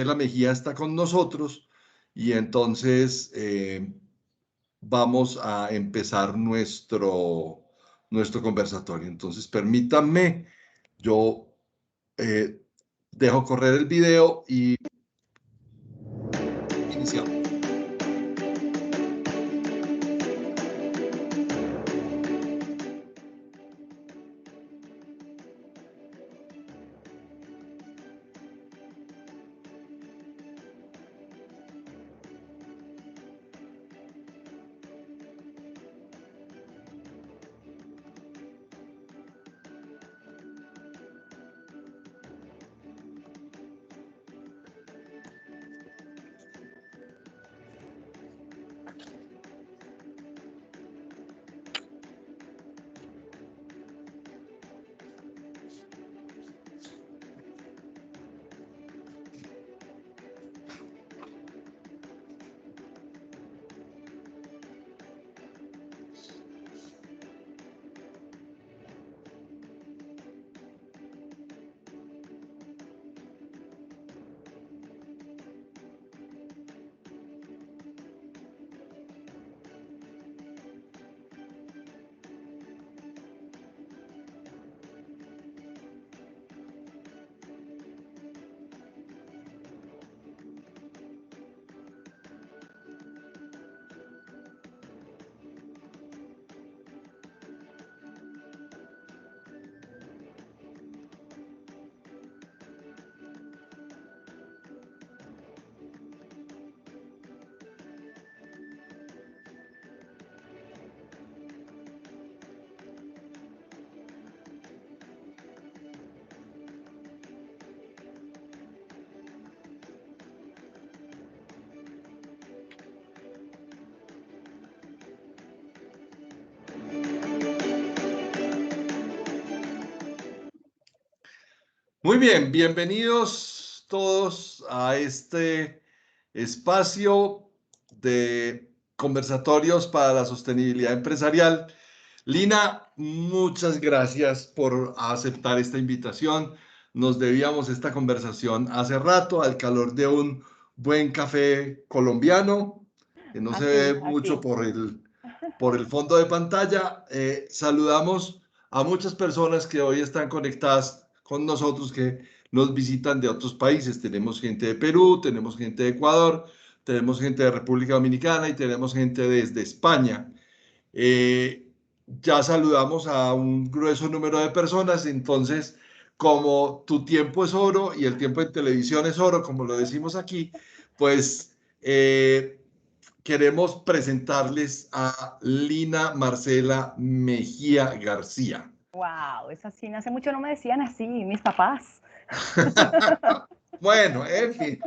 Marcela Mejía está con nosotros y entonces vamos a empezar nuestro conversatorio. Entonces, permítanme, yo eh, dejo correr el video y iniciamos. Muy bien, bienvenidos todos a este espacio de conversatorios para la sostenibilidad empresarial. Lina, muchas gracias por aceptar esta invitación. Nos debíamos esta conversación hace rato al calor de un buen café colombiano, que no se Así, ve así mucho es. por el fondo de pantalla. Saludamos a muchas personas que hoy están conectadas con nosotros, que nos visitan de otros países. Tenemos gente de Perú, tenemos gente de Ecuador, tenemos gente de República Dominicana y tenemos gente desde España. Eh, ya saludamos a un grueso número de personas, entonces, como tu tiempo es oro y el tiempo en televisión es oro, como lo decimos aquí, pues queremos presentarles a Lina Marcela Mejía García. Wow, es así. Hace mucho no me decían así, mis papás. Bueno, en fin.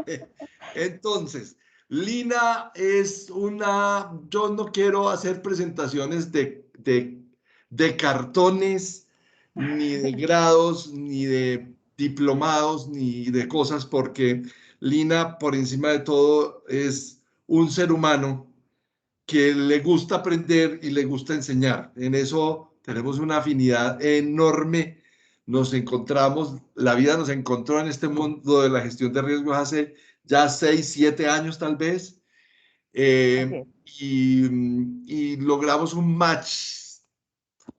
Entonces, Lina es yo no quiero hacer presentaciones de cartones, ni de grados, ni de diplomados, ni de cosas, porque Lina, por encima de todo, es un ser humano que le gusta aprender y le gusta enseñar. En eso tenemos una afinidad enorme. Nos encontramos, la vida nos encontró en este mundo de la gestión de riesgos hace ya 6, 7 años tal vez, Así eh, es. y logramos un match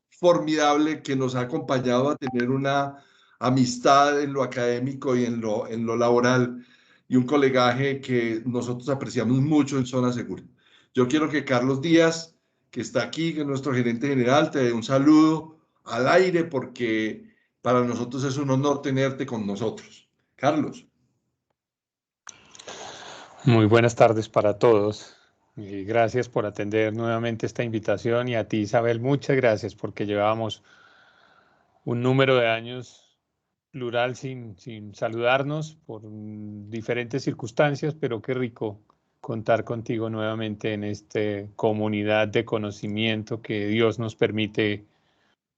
formidable que nos ha acompañado a tener una amistad en lo académico y en lo laboral y un colegaje que nosotros apreciamos mucho en Zona Segura. Yo quiero que Carlos Díaz, que está aquí, que es nuestro gerente general, te dé un saludo al aire porque para nosotros es un honor tenerte con nosotros. Carlos. Muy buenas tardes para todos. Y gracias por atender nuevamente esta invitación y a ti, Isabel, muchas gracias porque llevábamos un número de años plural sin saludarnos por diferentes circunstancias, pero qué rico contar contigo nuevamente en esta comunidad de conocimiento que Dios nos permite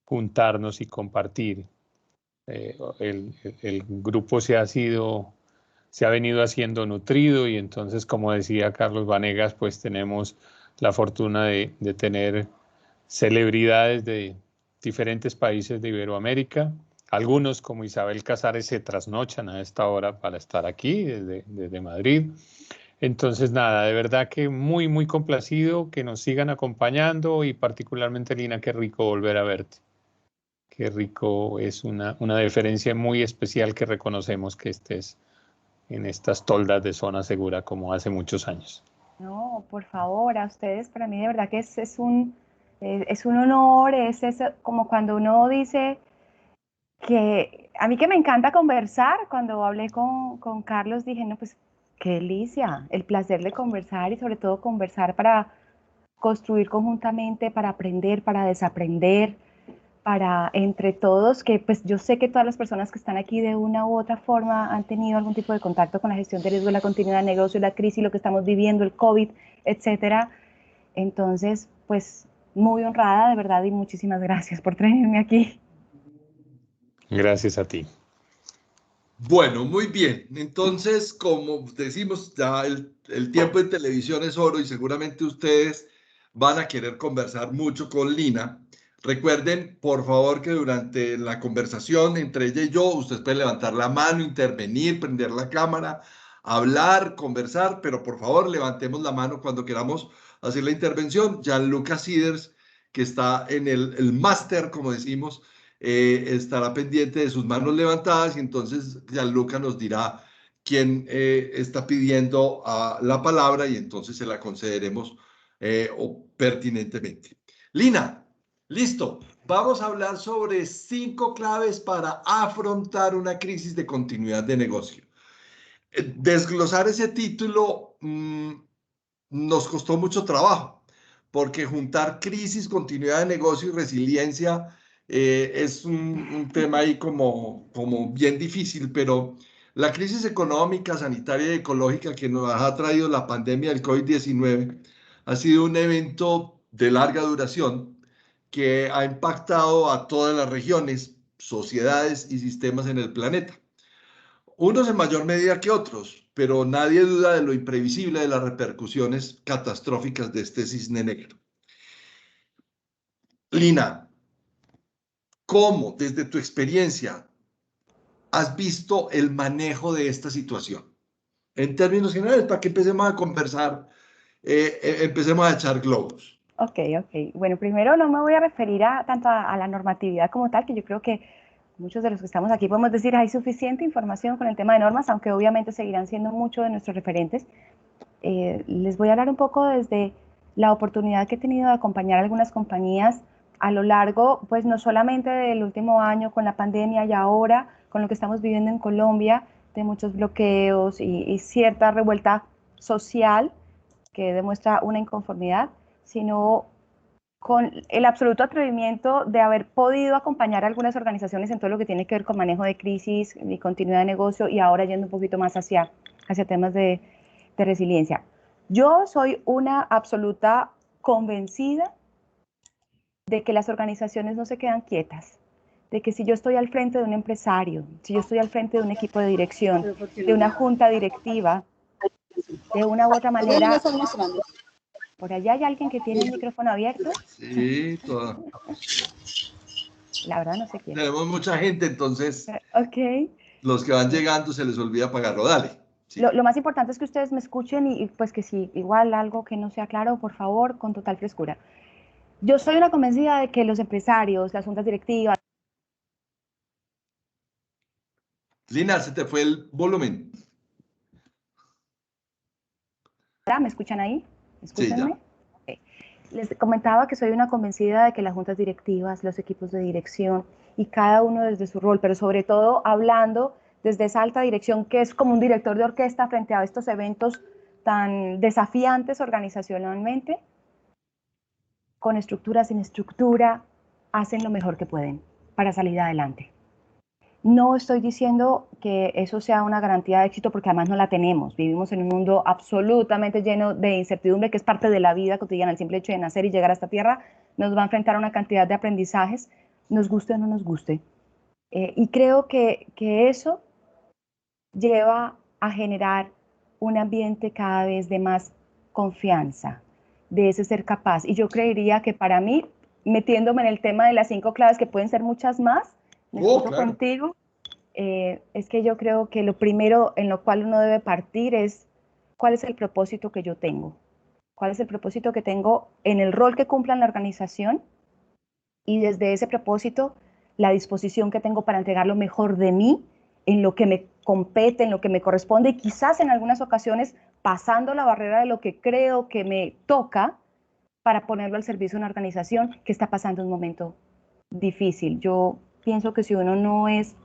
juntarnos y compartir. El grupo se ha venido haciendo nutrido y entonces, como decía Carlos Vanegas, pues tenemos la fortuna de tener celebridades de diferentes países de Iberoamérica Algunos, como Isabel Casares, se trasnochan a esta hora para estar aquí desde Madrid. Entonces, nada, de verdad que muy, muy complacido que nos sigan acompañando y particularmente, Lina, qué rico volver a verte. Qué rico, es una diferencia muy especial que reconocemos que estés en estas toldas de zona segura como hace muchos años. No, por favor, a ustedes, para mí de verdad que es un honor, como cuando uno dice que a mí que me encanta conversar, cuando hablé con Carlos dije, no, pues qué delicia, el placer de conversar y sobre todo conversar para construir conjuntamente, para aprender, para desaprender, para entre todos, que pues yo sé que todas las personas que están aquí de una u otra forma han tenido algún tipo de contacto con la gestión de riesgo, la continuidad de negocio, la crisis, lo que estamos viviendo, el COVID, etcétera. Entonces, pues muy honrada de verdad y muchísimas gracias por traerme aquí. Gracias a ti. Bueno, muy bien. Entonces, como decimos, ya el tiempo en televisión es oro y seguramente ustedes van a querer conversar mucho con Lina. Recuerden, por favor, que durante la conversación entre ella y yo, ustedes pueden levantar la mano, intervenir, prender la cámara, hablar, conversar, pero por favor, levantemos la mano cuando queramos hacer la intervención. Gianluca Siders, que está en el máster, como decimos, estará pendiente de sus manos levantadas y entonces Gianluca nos dirá quién está pidiendo la palabra y entonces se la concederemos pertinentemente. Lina, listo. Vamos a hablar sobre 5 claves para afrontar una crisis de continuidad de negocio. Desglosar ese título nos costó mucho trabajo, porque juntar crisis, continuidad de negocio y resiliencia es un tema ahí como bien difícil, pero la crisis económica, sanitaria y ecológica que nos ha traído la pandemia del COVID-19 ha sido un evento de larga duración que ha impactado a todas las regiones, sociedades y sistemas en el planeta. Unos en mayor medida que otros, pero nadie duda de lo imprevisible de las repercusiones catastróficas de este cisne negro. Lina, ¿cómo desde tu experiencia has visto el manejo de esta situación? En términos generales, para que empecemos a conversar, empecemos a echar globos. Ok, ok. Bueno, primero no me voy a referir tanto a la normatividad como tal, que yo creo que muchos de los que estamos aquí podemos decir hay suficiente información con el tema de normas, aunque obviamente seguirán siendo muchos de nuestros referentes. Les voy a hablar un poco desde la oportunidad que he tenido de acompañar a algunas compañías a lo largo, pues no solamente del último año con la pandemia y ahora con lo que estamos viviendo en Colombia, de muchos bloqueos y cierta revuelta social que demuestra una inconformidad, sino con el absoluto atrevimiento de haber podido acompañar a algunas organizaciones en todo lo que tiene que ver con manejo de crisis y continuidad de negocio y ahora yendo un poquito más hacia temas de resiliencia. Yo soy una absoluta convencida de que las organizaciones no se quedan quietas, de que si yo estoy al frente de un empresario, si yo estoy al frente de un equipo de dirección, de una junta directiva, de una u otra manera. Por allá hay alguien que tiene el micrófono abierto. Sí, toda. La verdad no sé quién. Tenemos mucha gente, entonces Ok. los que van llegando se les olvida apagarlo. Dale. Sí. Lo más importante es que ustedes me escuchen y pues que si igual algo que no sea claro, por favor, con total frescura. Yo soy una convencida de que los empresarios, las juntas directivas. Lina, se te fue el volumen. ¿Me escuchan ahí? Sí, ¿Escúchenme? ya. Okay. Les comentaba que soy una convencida de que las juntas directivas, los equipos de dirección y cada uno desde su rol, pero sobre todo hablando desde esa alta dirección que es como un director de orquesta frente a estos eventos tan desafiantes organizacionalmente, con estructura, sin estructura, hacen lo mejor que pueden para salir adelante. No estoy diciendo que eso sea una garantía de éxito porque además no la tenemos. Vivimos en un mundo absolutamente lleno de incertidumbre que es parte de la vida cotidiana. El simple hecho de nacer y llegar a esta tierra nos va a enfrentar a una cantidad de aprendizajes, nos guste o no nos guste. Y creo que eso lleva a generar un ambiente cada vez de más confianza, de ese ser capaz. Y yo creería que para mí, metiéndome en el tema de las 5 claves, que pueden ser muchas más, discuto claro. contigo, es que yo creo que lo primero en lo cual uno debe partir es cuál es el propósito que yo tengo. ¿Cuál es el propósito que tengo en el rol que cumpla en la organización? Y desde ese propósito, la disposición que tengo para entregar lo mejor de mí en lo que me compete, en lo que me corresponde, y quizás en algunas ocasiones pasando la barrera de lo que creo que me toca para ponerlo al servicio de una organización que está pasando un momento difícil. Yo pienso que si uno no es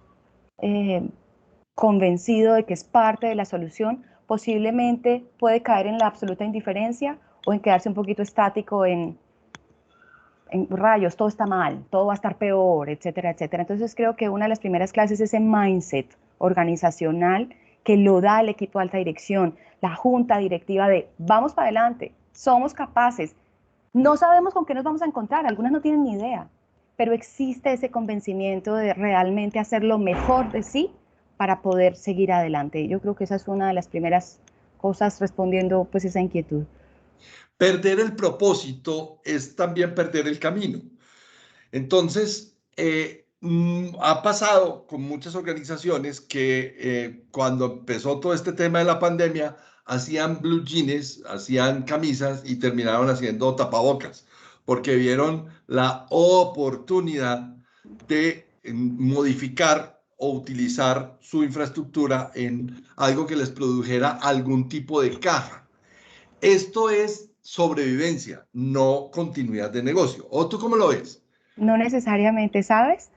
convencido de que es parte de la solución, posiblemente puede caer en la absoluta indiferencia o en quedarse un poquito estático en rayos, todo está mal, todo va a estar peor, etcétera, etcétera. Entonces creo que una de las primeras clases es ese mindset organizacional que lo da el equipo de alta dirección, la junta directiva de vamos para adelante, somos capaces, no sabemos con qué nos vamos a encontrar, algunas no tienen ni idea, pero existe ese convencimiento de realmente hacer lo mejor de sí para poder seguir adelante. Yo creo que esa es una de las primeras cosas respondiendo pues esa inquietud. Perder el propósito es también perder el camino. Entonces, ha pasado con muchas organizaciones que cuando empezó todo este tema de la pandemia, hacían blue jeans, hacían camisas y terminaron haciendo tapabocas, porque vieron la oportunidad de modificar o utilizar su infraestructura en algo que les produjera algún tipo de caja. Esto es sobrevivencia, no continuidad de negocio. ¿O tú cómo lo ves? No necesariamente, ¿sabes?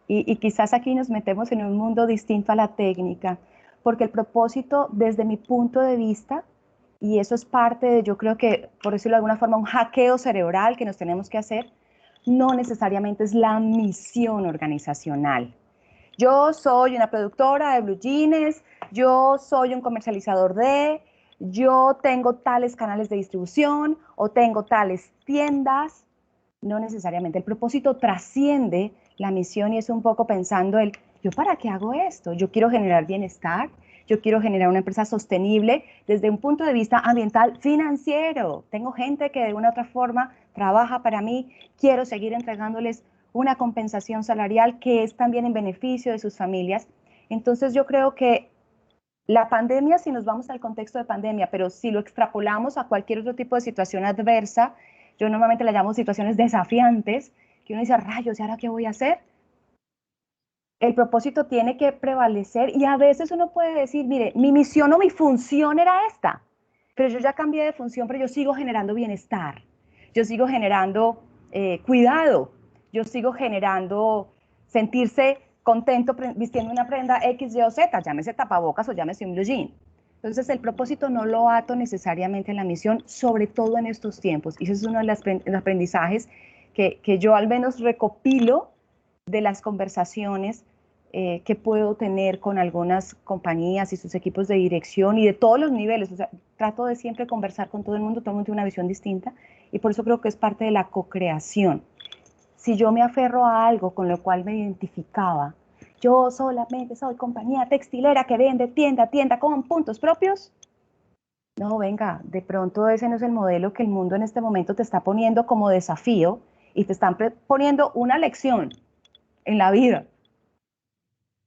Y quizás aquí nos metemos en un mundo distinto a la técnica, porque el propósito, desde mi punto de vista, y eso es parte de, yo creo que, por decirlo de alguna forma, un hackeo cerebral que nos tenemos que hacer, no necesariamente es la misión organizacional. Yo soy una productora de blue jeans, yo soy un comercializador de, yo tengo tales canales de distribución o tengo tales tiendas. No necesariamente. El propósito trasciende la misión y es un poco pensando el, ¿yo para qué hago esto? Yo quiero generar bienestar, yo quiero generar una empresa sostenible desde un punto de vista ambiental financiero. Tengo gente que de una u otra forma trabaja para mí, quiero seguir entregándoles una compensación salarial que es también en beneficio de sus familias. Entonces yo creo que la pandemia, si nos vamos al contexto de pandemia, pero si lo extrapolamos a cualquier otro tipo de situación adversa, yo normalmente la llamo situaciones desafiantes, que uno dice, rayos, ¿y ahora qué voy a hacer? El propósito tiene que prevalecer y a veces uno puede decir, mire, mi misión o mi función era esta, pero yo ya cambié de función, pero yo sigo generando bienestar, yo sigo generando cuidado, yo sigo generando sentirse contento vistiendo una prenda X, Y o Z, llámese tapabocas o llámese un blue jean. Entonces el propósito no lo ato necesariamente en la misión, sobre todo en estos tiempos. Y ese es uno de los aprendizajes que yo al menos recopilo de las conversaciones que puedo tener con algunas compañías y sus equipos de dirección y de todos los niveles. O sea, trato de siempre conversar con todo el mundo tiene una visión distinta y por eso creo que es parte de la co-creación. Si yo me aferro a algo con lo cual me identificaba, yo solamente soy compañía textilera que vende tienda a tienda con puntos propios. No, venga, de pronto ese no es el modelo que el mundo en este momento te está poniendo como desafío y te están poniendo una lección en la vida.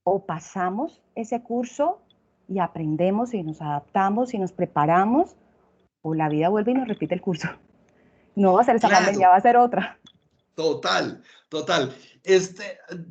O pasamos ese curso y aprendemos y nos adaptamos y nos preparamos, o la vida vuelve y nos repite el curso. No va a ser esa pandemia, Claro, va a ser otra. total, total.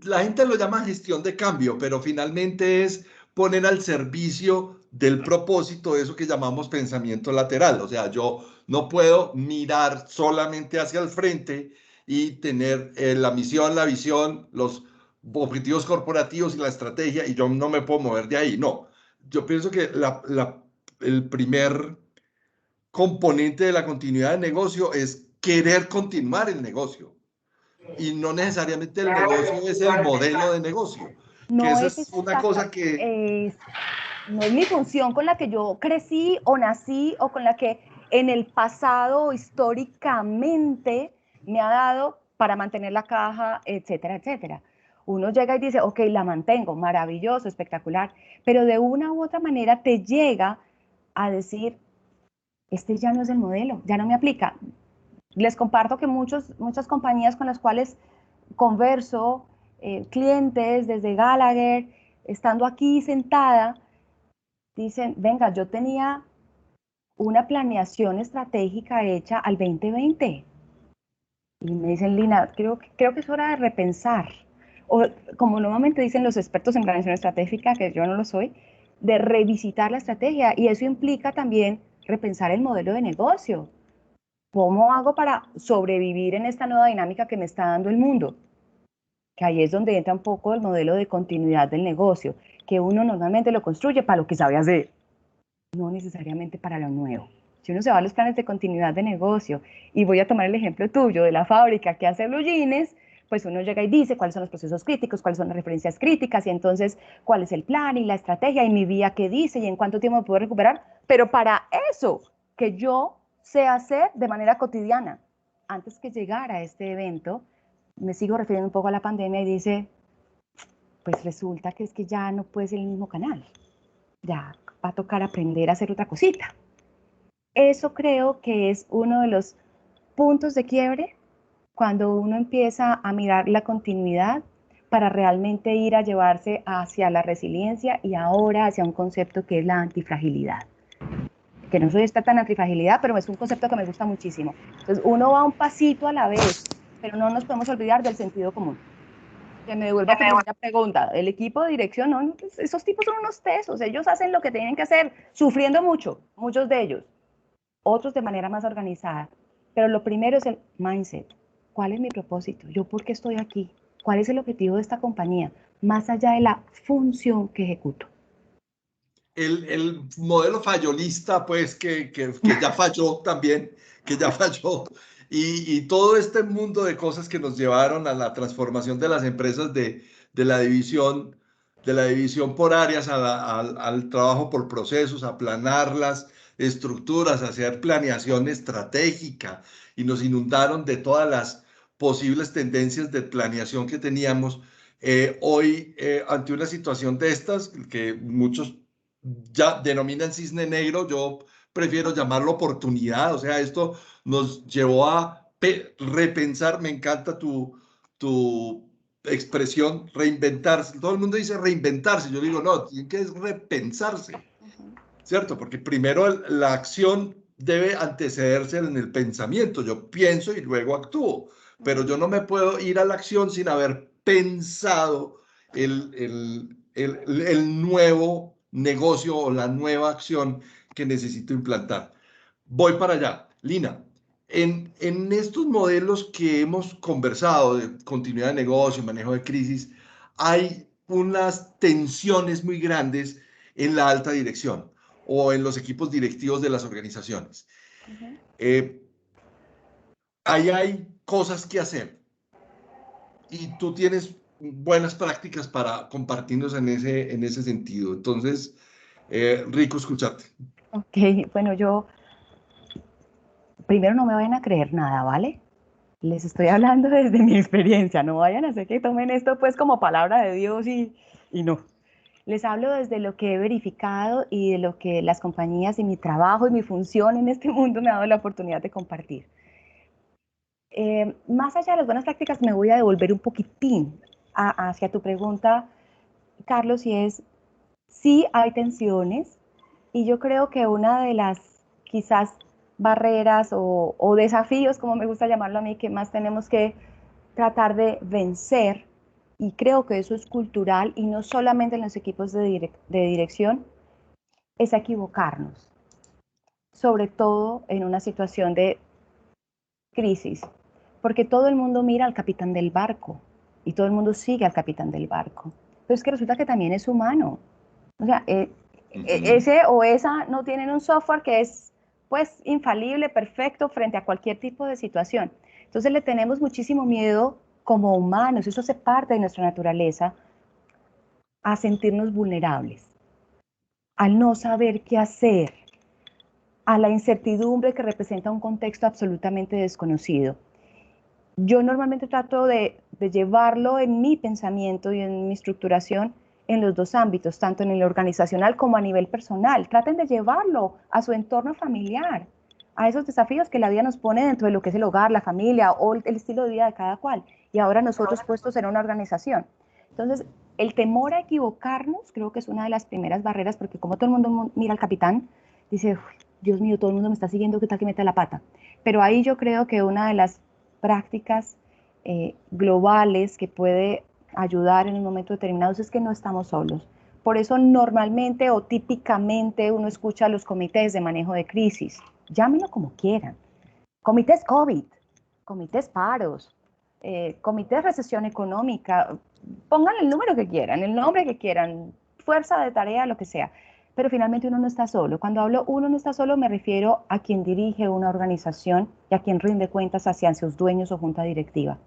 La gente lo llama gestión de cambio, pero finalmente es poner al servicio del propósito eso que llamamos pensamiento lateral. O sea, yo no puedo mirar solamente hacia el frente y tener la misión, la visión, los objetivos corporativos y la estrategia y yo no me puedo mover de ahí. No, yo pienso que el primer componente de la continuidad de negocio es querer continuar el negocio y no necesariamente el negocio es el modelo de negocio, que No esa es es una exacta, cosa que, no es mi función con la que yo crecí o nací o con la que en el pasado históricamente me ha dado para mantener la caja, etcétera, etcétera. Uno llega y dice, ok, la mantengo, maravilloso, espectacular, pero de una u otra manera te llega a decir, este ya no es el modelo, ya no me aplica. Les comparto que muchas compañías con las cuales converso clientes desde Gallagher, estando aquí sentada, dicen, venga, yo tenía una planeación estratégica hecha al 2020. Y me dicen, Lina, creo que es hora de repensar. O como normalmente dicen los expertos en planeación estratégica, que yo no lo soy, de revisitar la estrategia. Y eso implica también repensar el modelo de negocio. ¿Cómo hago para sobrevivir en esta nueva dinámica que me está dando el mundo? Que ahí es donde entra un poco el modelo de continuidad del negocio, que uno normalmente lo construye para lo que sabe hacer, no necesariamente para lo nuevo. Si uno se va a los planes de continuidad de negocio, y voy a tomar el ejemplo tuyo de la fábrica que hace blue jeans, pues uno llega y dice cuáles son los procesos críticos, cuáles son las referencias críticas, y entonces cuál es el plan y la estrategia, y mi vía qué dice, y en cuánto tiempo me puedo recuperar, pero para eso que yo sé hacer de manera cotidiana. Antes que llegar a este evento, me sigo refiriendo un poco a la pandemia y dice, pues resulta que es que ya no puede ser el mismo canal, ya va a tocar aprender a hacer otra cosita. Eso creo que es uno de los puntos de quiebre cuando uno empieza a mirar la continuidad para realmente ir a llevarse hacia la resiliencia y ahora hacia un concepto que es la antifragilidad. Que no soy experta en antifragilidad, pero es un concepto que me gusta muchísimo. Entonces uno va un pasito a la vez, pero no nos podemos olvidar del sentido común. Que me devuelva tu primera pregunta. El equipo de dirección, no, esos tipos son unos tesos, ellos hacen lo que tienen que hacer, sufriendo mucho, muchos de ellos, otros de manera más organizada. Pero lo primero es el mindset. ¿Cuál es mi propósito? ¿Yo por qué estoy aquí? ¿Cuál es el objetivo de esta compañía? Más allá de la función que ejecuto. El modelo fallolista, pues, que ya falló también, que ya falló, y todo este mundo de cosas que nos llevaron a la transformación de las empresas de la división por áreas al trabajo por procesos, a planar las estructuras, a hacer planeación estratégica, y nos inundaron de todas las posibles tendencias de planeación que teníamos. Hoy, ante una situación de estas, que muchos ya denominan cisne negro, yo prefiero llamarlo oportunidad. O sea, esto nos llevó a repensar. Me encanta tu expresión, reinventarse. Todo el mundo dice reinventarse, yo digo no, tiene que repensarse, ¿cierto? Porque primero la acción debe antecederse en el pensamiento. Yo pienso y luego actúo, pero yo no me puedo ir a la acción sin haber pensado el nuevo negocio o la nueva acción que necesito implantar. Voy para allá. Lina, en estos modelos que hemos conversado de continuidad de negocio, manejo de crisis, hay unas tensiones muy grandes en la alta dirección o en los equipos directivos de las organizaciones. Ahí hay cosas que hacer y tú tienes buenas prácticas para compartirnos en ese sentido. Entonces, rico escucharte. Ok, bueno, yo primero no me vayan a creer nada, ¿vale? Les estoy hablando desde mi experiencia, no vayan a hacer que tomen esto pues como palabra de Dios y no. Les hablo desde lo que he verificado y de lo que las compañías y mi trabajo y mi función en este mundo me ha dado la oportunidad de compartir. Más allá de las buenas prácticas, me voy a devolver un poquitín hacia tu pregunta, Carlos, y es, sí hay tensiones, y yo creo que una de las quizás barreras o desafíos, como me gusta llamarlo a mí, que más tenemos que tratar de vencer, y creo que eso es cultural y no solamente en los equipos de dirección, es equivocarnos, sobre todo en una situación de crisis, porque todo el mundo mira al capitán del barco y todo el mundo sigue al capitán del barco, pero es que resulta que también es humano. O sea, ese o esa no tienen un software que es pues infalible, perfecto frente a cualquier tipo de situación. Entonces le tenemos muchísimo miedo como humanos, eso hace parte de nuestra naturaleza, a sentirnos vulnerables, al no saber qué hacer, a la incertidumbre que representa un contexto absolutamente desconocido. Yo normalmente trato de llevarlo en mi pensamiento y en mi estructuración en los dos ámbitos, tanto en el organizacional como a nivel personal. Traten de llevarlo a su entorno familiar, a esos desafíos que la vida nos pone dentro de lo que es el hogar, la familia o el estilo de vida de cada cual. Y ahora nosotros puestos en una organización. Entonces, el temor a equivocarnos creo que es una de las primeras barreras, porque como todo el mundo mira al capitán, dice, Dios mío, todo el mundo me está siguiendo, ¿qué tal que meta la pata? Pero ahí yo creo que una de las prácticas globales que puede ayudar en un momento determinado es que no estamos solos. Por eso normalmente o típicamente uno escucha los comités de manejo de crisis, llámenlo como quieran, comités COVID, comités paros, comités recesión económica, pongan el número que quieran, el nombre que quieran, fuerza de tarea, lo que sea, pero finalmente uno no está solo. Cuando hablo uno no está solo me refiero a quien dirige una organización y a quien rinde cuentas hacia sus dueños o junta directiva.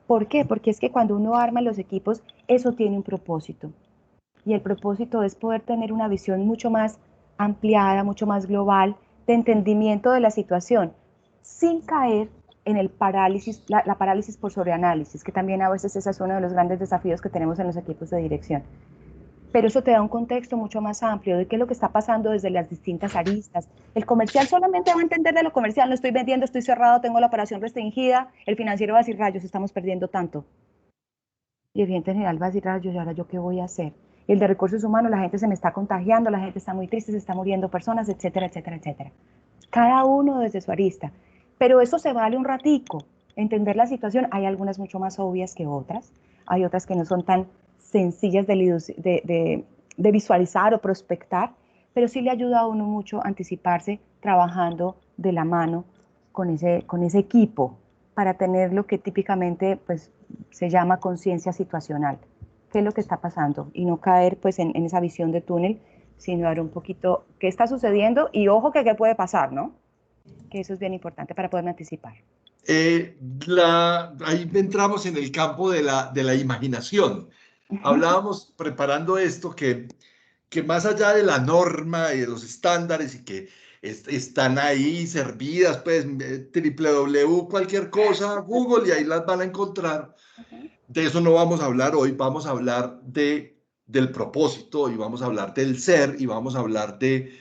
¿Por qué? Porque es que cuando uno arma los equipos, eso tiene un propósito. Y el propósito es poder tener una visión mucho más ampliada, mucho más global, de entendimiento de la situación, sin caer en el parálisis, la parálisis por sobreanálisis, que también a veces ese es uno de los grandes desafíos que tenemos en los equipos de dirección. Pero eso te da un contexto mucho más amplio de qué es lo que está pasando desde las distintas aristas. El comercial solamente va a entender de lo comercial, no estoy vendiendo, estoy cerrado, tengo la operación restringida, el financiero va a decir, rayos, estamos perdiendo tanto. Y el gerente general va a decir, rayos, ¿y ahora yo qué voy a hacer? Y el de recursos humanos, la gente se me está contagiando, la gente está muy triste, se está muriendo personas, etcétera, etcétera, etcétera. Cada uno desde su arista. Pero eso se vale un ratico, entender la situación. Hay algunas mucho más obvias que otras, hay otras que no son tan sencillas de visualizar o prospectar, pero sí le ayuda a uno mucho a anticiparse trabajando de la mano con ese equipo para tener lo que típicamente pues, se llama conciencia situacional. ¿Qué es lo que está pasando? Y no caer pues, en esa visión de túnel, sino ver un poquito qué está sucediendo y ojo que qué puede pasar, ¿no? Que eso es bien importante para poderme anticipar. Ahí entramos en el campo de la imaginación. Hablábamos preparando esto que más allá de la norma y de los estándares y que están ahí servidas, pues www, cualquier cosa, Google y ahí las van a encontrar. De eso no vamos a hablar hoy, vamos a hablar del propósito y vamos a hablar del ser y vamos a hablar de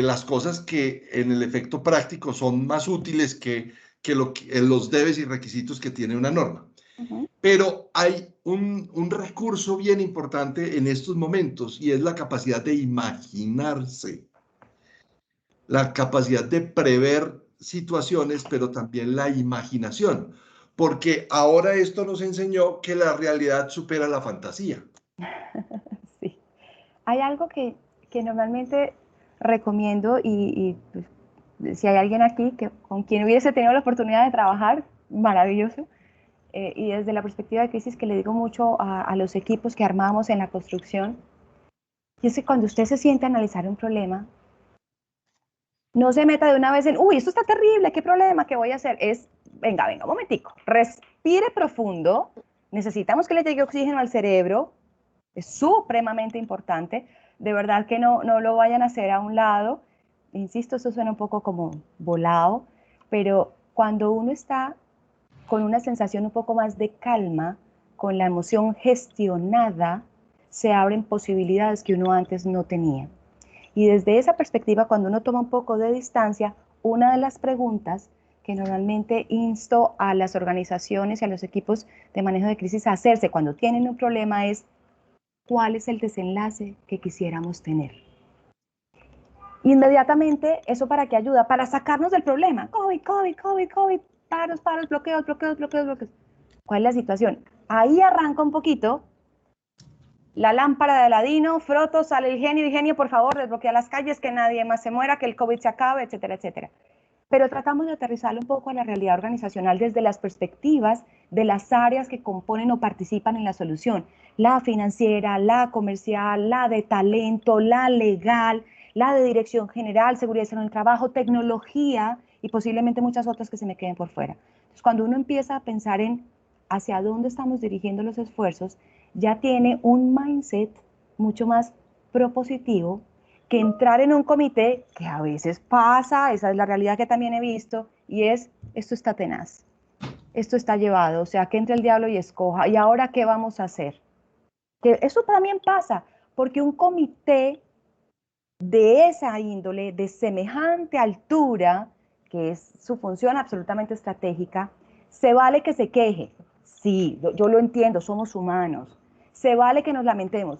las cosas que en el efecto práctico son más útiles que los debes y requisitos que tiene una norma. Pero hay un recurso bien importante en estos momentos y es la capacidad de imaginarse, la capacidad de prever situaciones, pero también la imaginación, porque ahora esto nos enseñó que la realidad supera la fantasía. Sí. Hay algo que normalmente recomiendo pues, si hay alguien aquí con quien hubiese tenido la oportunidad de trabajar, maravilloso. Y desde la perspectiva de crisis que le digo mucho a los equipos que armamos en la construcción, y es que cuando usted se siente a analizar un problema, no se meta de una vez en, uy, esto está terrible, ¿qué problema? ¿Qué voy a hacer? Es, venga, un momentico, respire profundo, necesitamos que le llegue oxígeno al cerebro, es supremamente importante, de verdad que no lo vayan a hacer a un lado, insisto, eso suena un poco como volado, pero cuando uno está con una sensación un poco más de calma, con la emoción gestionada, se abren posibilidades que uno antes no tenía. Y desde esa perspectiva, cuando uno toma un poco de distancia, una de las preguntas que normalmente insto a las organizaciones y a los equipos de manejo de crisis a hacerse cuando tienen un problema es, ¿cuál es el desenlace que quisiéramos tener? Inmediatamente, ¿eso para qué ayuda? Para sacarnos del problema. COVID, COVID, COVID, COVID, paros, bloqueos, bloqueos, bloqueos, bloqueos. ¿Cuál es la situación? Ahí arranca un poquito la lámpara de Aladino, froto, sale el genio, por favor, desbloquea las calles, que nadie más se muera, que el COVID se acabe, etcétera, etcétera. Pero tratamos de aterrizarlo un poco a la realidad organizacional desde las perspectivas de las áreas que componen o participan en la solución. La financiera, la comercial, la de talento, la legal, la de dirección general, seguridad en el trabajo, tecnología y posiblemente muchas otras que se me queden por fuera. Entonces, cuando uno empieza a pensar en hacia dónde estamos dirigiendo los esfuerzos, ya tiene un mindset mucho más propositivo que entrar en un comité, que a veces pasa, esa es la realidad que también he visto, y es, esto está tenaz, esto está llevado, o sea, que entre el diablo y escoja, ¿y ahora qué vamos a hacer? Que eso también pasa, porque un comité de esa índole, de semejante altura, que es su función absolutamente estratégica, se vale que se queje. Sí, yo lo entiendo, somos humanos. Se vale que nos lamentemos.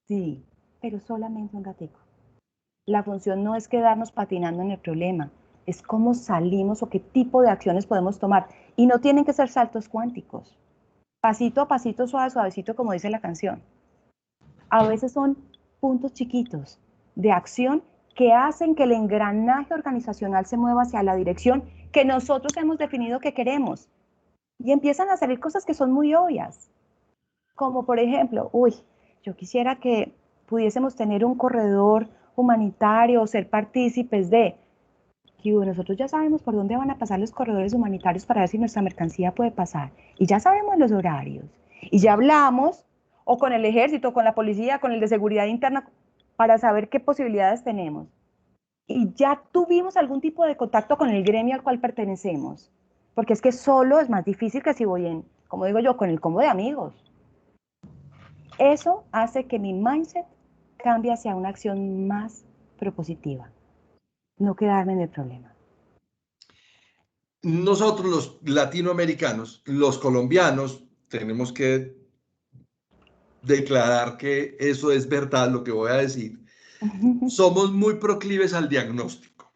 Sí, pero solamente un ratico. La función no es quedarnos patinando en el problema, es cómo salimos o qué tipo de acciones podemos tomar. Y no tienen que ser saltos cuánticos. Pasito a pasito, suave, suavecito, como dice la canción. A veces son puntos chiquitos de acción que hacen que el engranaje organizacional se mueva hacia la dirección que nosotros hemos definido que queremos. Y empiezan a salir cosas que son muy obvias. Como por ejemplo, yo quisiera que pudiésemos tener un corredor humanitario o ser partícipes de, y nosotros ya sabemos por dónde van a pasar los corredores humanitarios para ver si nuestra mercancía puede pasar. Y ya sabemos los horarios. Y ya hablamos, o con el ejército, con la policía, con el de seguridad interna, para saber qué posibilidades tenemos. Y ya tuvimos algún tipo de contacto con el gremio al cual pertenecemos. Porque es que solo es más difícil que si voy en, como digo yo, con el combo de amigos. Eso hace que mi mindset cambie hacia una acción más propositiva. No quedarme en el problema. Nosotros los latinoamericanos, los colombianos, tenemos que declarar que eso es verdad, lo que voy a decir. Somos muy proclives al diagnóstico.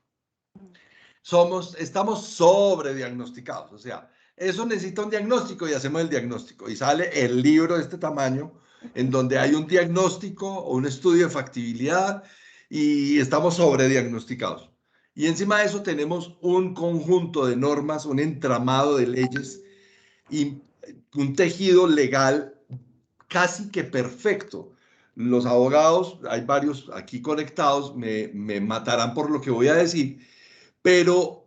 Estamos sobrediagnosticados, o sea, eso necesita un diagnóstico y hacemos el diagnóstico. Y sale el libro de este tamaño en donde hay un diagnóstico o un estudio de factibilidad y estamos sobrediagnosticados. Y encima de eso tenemos un conjunto de normas, un entramado de leyes y un tejido legal casi que perfecto. Los abogados, hay varios aquí conectados, me matarán por lo que voy a decir, pero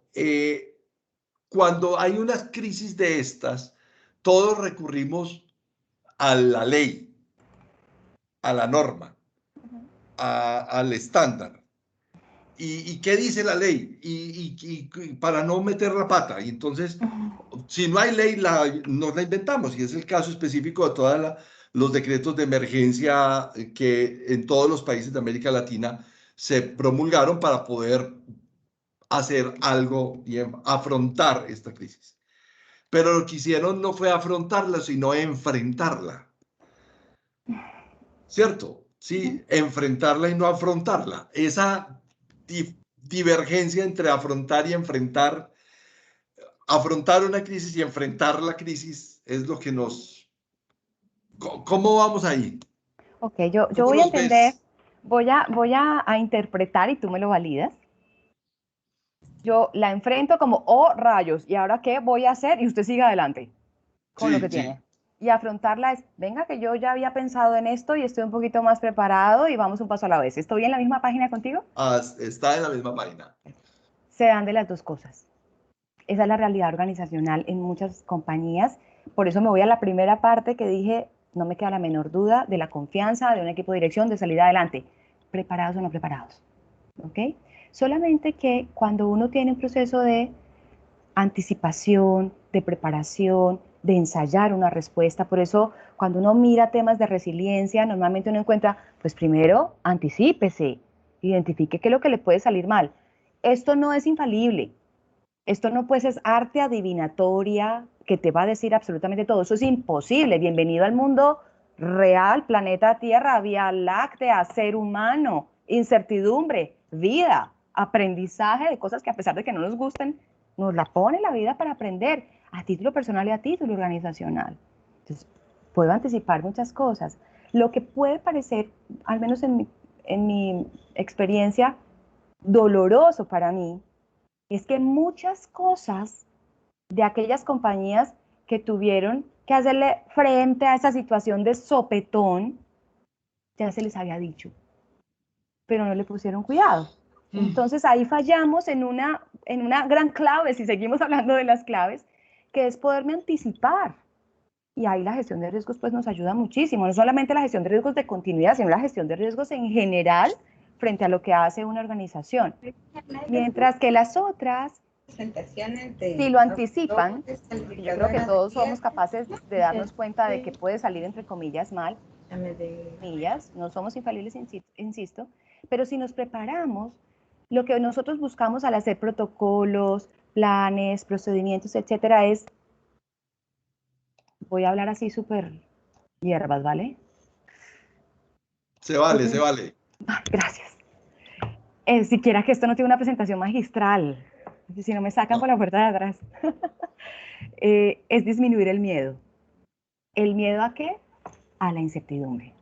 cuando hay una crisis de estas, todos recurrimos a la ley, a la norma, al estándar. ¿Y qué dice la ley? Y para no meter la pata. Y entonces, si no hay ley, nos la inventamos. Y es el caso específico de todos los decretos de emergencia que en todos los países de América Latina se promulgaron para poder hacer algo y afrontar esta crisis. Pero lo que hicieron no fue afrontarla, sino enfrentarla. ¿Cierto? Sí, enfrentarla y no afrontarla. Esa divergencia entre afrontar y enfrentar, afrontar una crisis y enfrentar la crisis es lo que nos... ¿Cómo vamos ahí? Ok, yo ¿Cómo voy a los entender, ves? voy a interpretar y tú me lo validas. Yo la enfrento como, oh rayos, ¿y ahora qué voy a hacer? Y usted sigue adelante con lo que Sí, tiene. sí. Y afrontarla es, venga, que yo ya había pensado en esto y estoy un poquito más preparado y vamos un paso a la vez. ¿Estoy en la misma página contigo? Está en la misma página. Se dan de las dos cosas. Esa es la realidad organizacional en muchas compañías. Por eso me voy a la primera parte que dije, no me queda la menor duda de la confianza de un equipo de dirección de salir adelante. ¿Preparados o no preparados? ¿Ok? Solamente que cuando uno tiene un proceso de anticipación, de preparación, de ensayar una respuesta. Por eso, cuando uno mira temas de resiliencia, normalmente uno encuentra, pues primero, anticípese, identifique qué es lo que le puede salir mal. Esto no es infalible, esto no pues es arte adivinatoria que te va a decir absolutamente todo, eso es imposible. Bienvenido al mundo real, planeta Tierra, Vía Láctea, ser humano, incertidumbre, vida, aprendizaje de cosas que a pesar de que no nos gusten, nos la pone la vida para aprender a título personal y a título organizacional. Entonces, puedo anticipar muchas cosas. Lo que puede parecer, al menos en mi experiencia, doloroso para mí, es que muchas cosas de aquellas compañías que tuvieron que hacerle frente a esa situación de sopetón, ya se les había dicho, pero no le pusieron cuidado. Entonces ahí fallamos en una gran clave, si seguimos hablando de las claves, que es poderme anticipar. Y ahí la gestión de riesgos pues nos ayuda muchísimo, no solamente la gestión de riesgos de continuidad, sino la gestión de riesgos en general frente a lo que hace una organización. Mientras que las otras, si lo anticipan, y yo creo que todos somos capaces de darnos cuenta de que puede salir entre comillas mal, comillas, no somos infalibles, insisto, pero si nos preparamos, lo que nosotros buscamos al hacer protocolos, planes, procedimientos, etcétera, es, voy a hablar así súper hierbas, ¿vale? Se vale, se vale. Gracias. Siquiera que esto no tiene una presentación magistral, si no me sacan por la puerta de atrás. Es disminuir el miedo. ¿El miedo a qué? A la incertidumbre.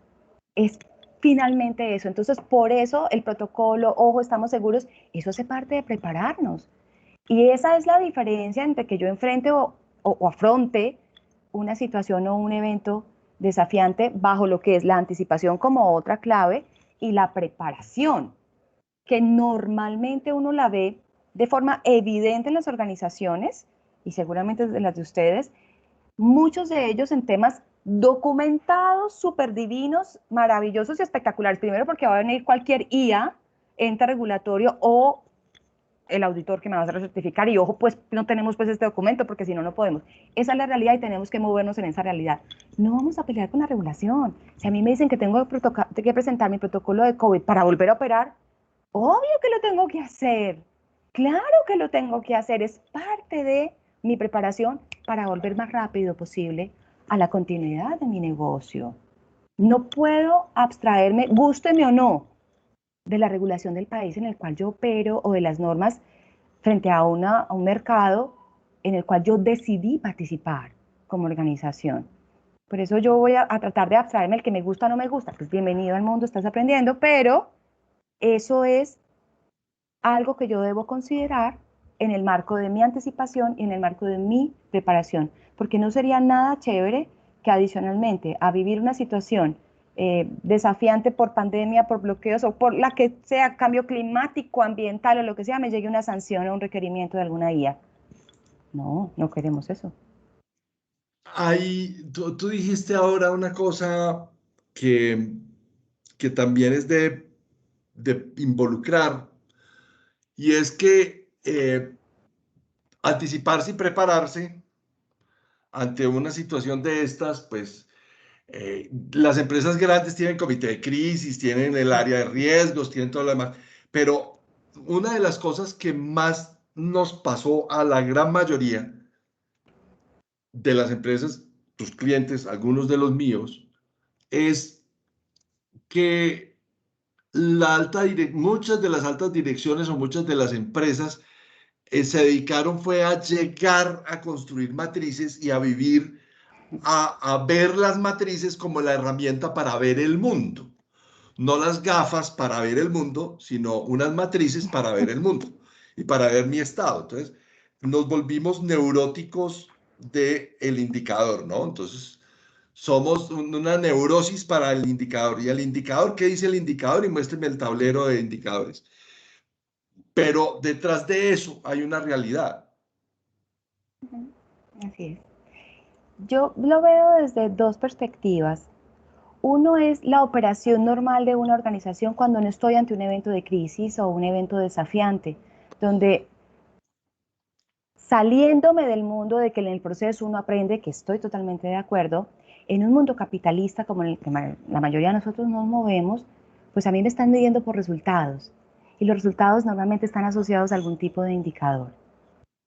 Es finalmente eso. Entonces, por eso el protocolo, ojo, estamos seguros, eso hace parte de prepararnos. Y esa es la diferencia entre que yo enfrente o afronte una situación o un evento desafiante bajo lo que es la anticipación como otra clave y la preparación, que normalmente uno la ve de forma evidente en las organizaciones y seguramente en las de ustedes, muchos de ellos en temas documentados, súper divinos, maravillosos y espectaculares. Primero porque va a venir cualquier IA, ente regulatorio o el auditor que me va a hacer certificar y ojo, pues no tenemos pues este documento porque si no, no podemos. Esa es la realidad y tenemos que movernos en esa realidad. No vamos a pelear con la regulación. Si a mí me dicen que tengo que presentar mi protocolo de COVID para volver a operar, obvio que lo tengo que hacer. Claro que lo tengo que hacer. Es parte de mi preparación para volver más rápido posible a la continuidad de mi negocio. No puedo abstraerme, gústeme o no, de la regulación del país en el cual yo opero o de las normas frente a un mercado en el cual yo decidí participar como organización. Por eso yo voy a tratar de abstraerme el que me gusta o no me gusta. Pues bienvenido al mundo, estás aprendiendo, pero eso es algo que yo debo considerar en el marco de mi anticipación y en el marco de mi preparación, porque no sería nada chévere que adicionalmente a vivir una situación desafiante por pandemia, por bloqueos o por la que sea, cambio climático, ambiental o lo que sea, me llegue una sanción o un requerimiento de alguna IA. No, no queremos eso. Tú dijiste ahora una cosa que, que también es de involucrar, y es que anticiparse y prepararse ante una situación de estas, pues las empresas grandes tienen comité de crisis, tienen el área de riesgos, tienen todo lo demás, pero una de las cosas que más nos pasó a la gran mayoría de las empresas, tus clientes, algunos de los míos, es que muchas de las altas direcciones o muchas de las empresas se dedicaron fue a llegar a construir matrices y a vivir, a ver las matrices como la herramienta para ver el mundo. No las gafas para ver el mundo, sino unas matrices para ver el mundo y para ver mi estado. Entonces, nos volvimos neuróticos del indicador, ¿no? Entonces, somos una neurosis para el indicador. ¿Y el indicador? ¿Qué dice el indicador? Y muéstrame el tablero de indicadores. Pero detrás de eso hay una realidad. Así es. Yo lo veo desde dos perspectivas. Uno es la operación normal de una organización cuando no estoy ante un evento de crisis o un evento desafiante, donde saliéndome del mundo de que en el proceso uno aprende, que estoy totalmente de acuerdo, en un mundo capitalista como en el que la mayoría de nosotros nos movemos, pues a mí me están midiendo por resultados. Y los resultados normalmente están asociados a algún tipo de indicador.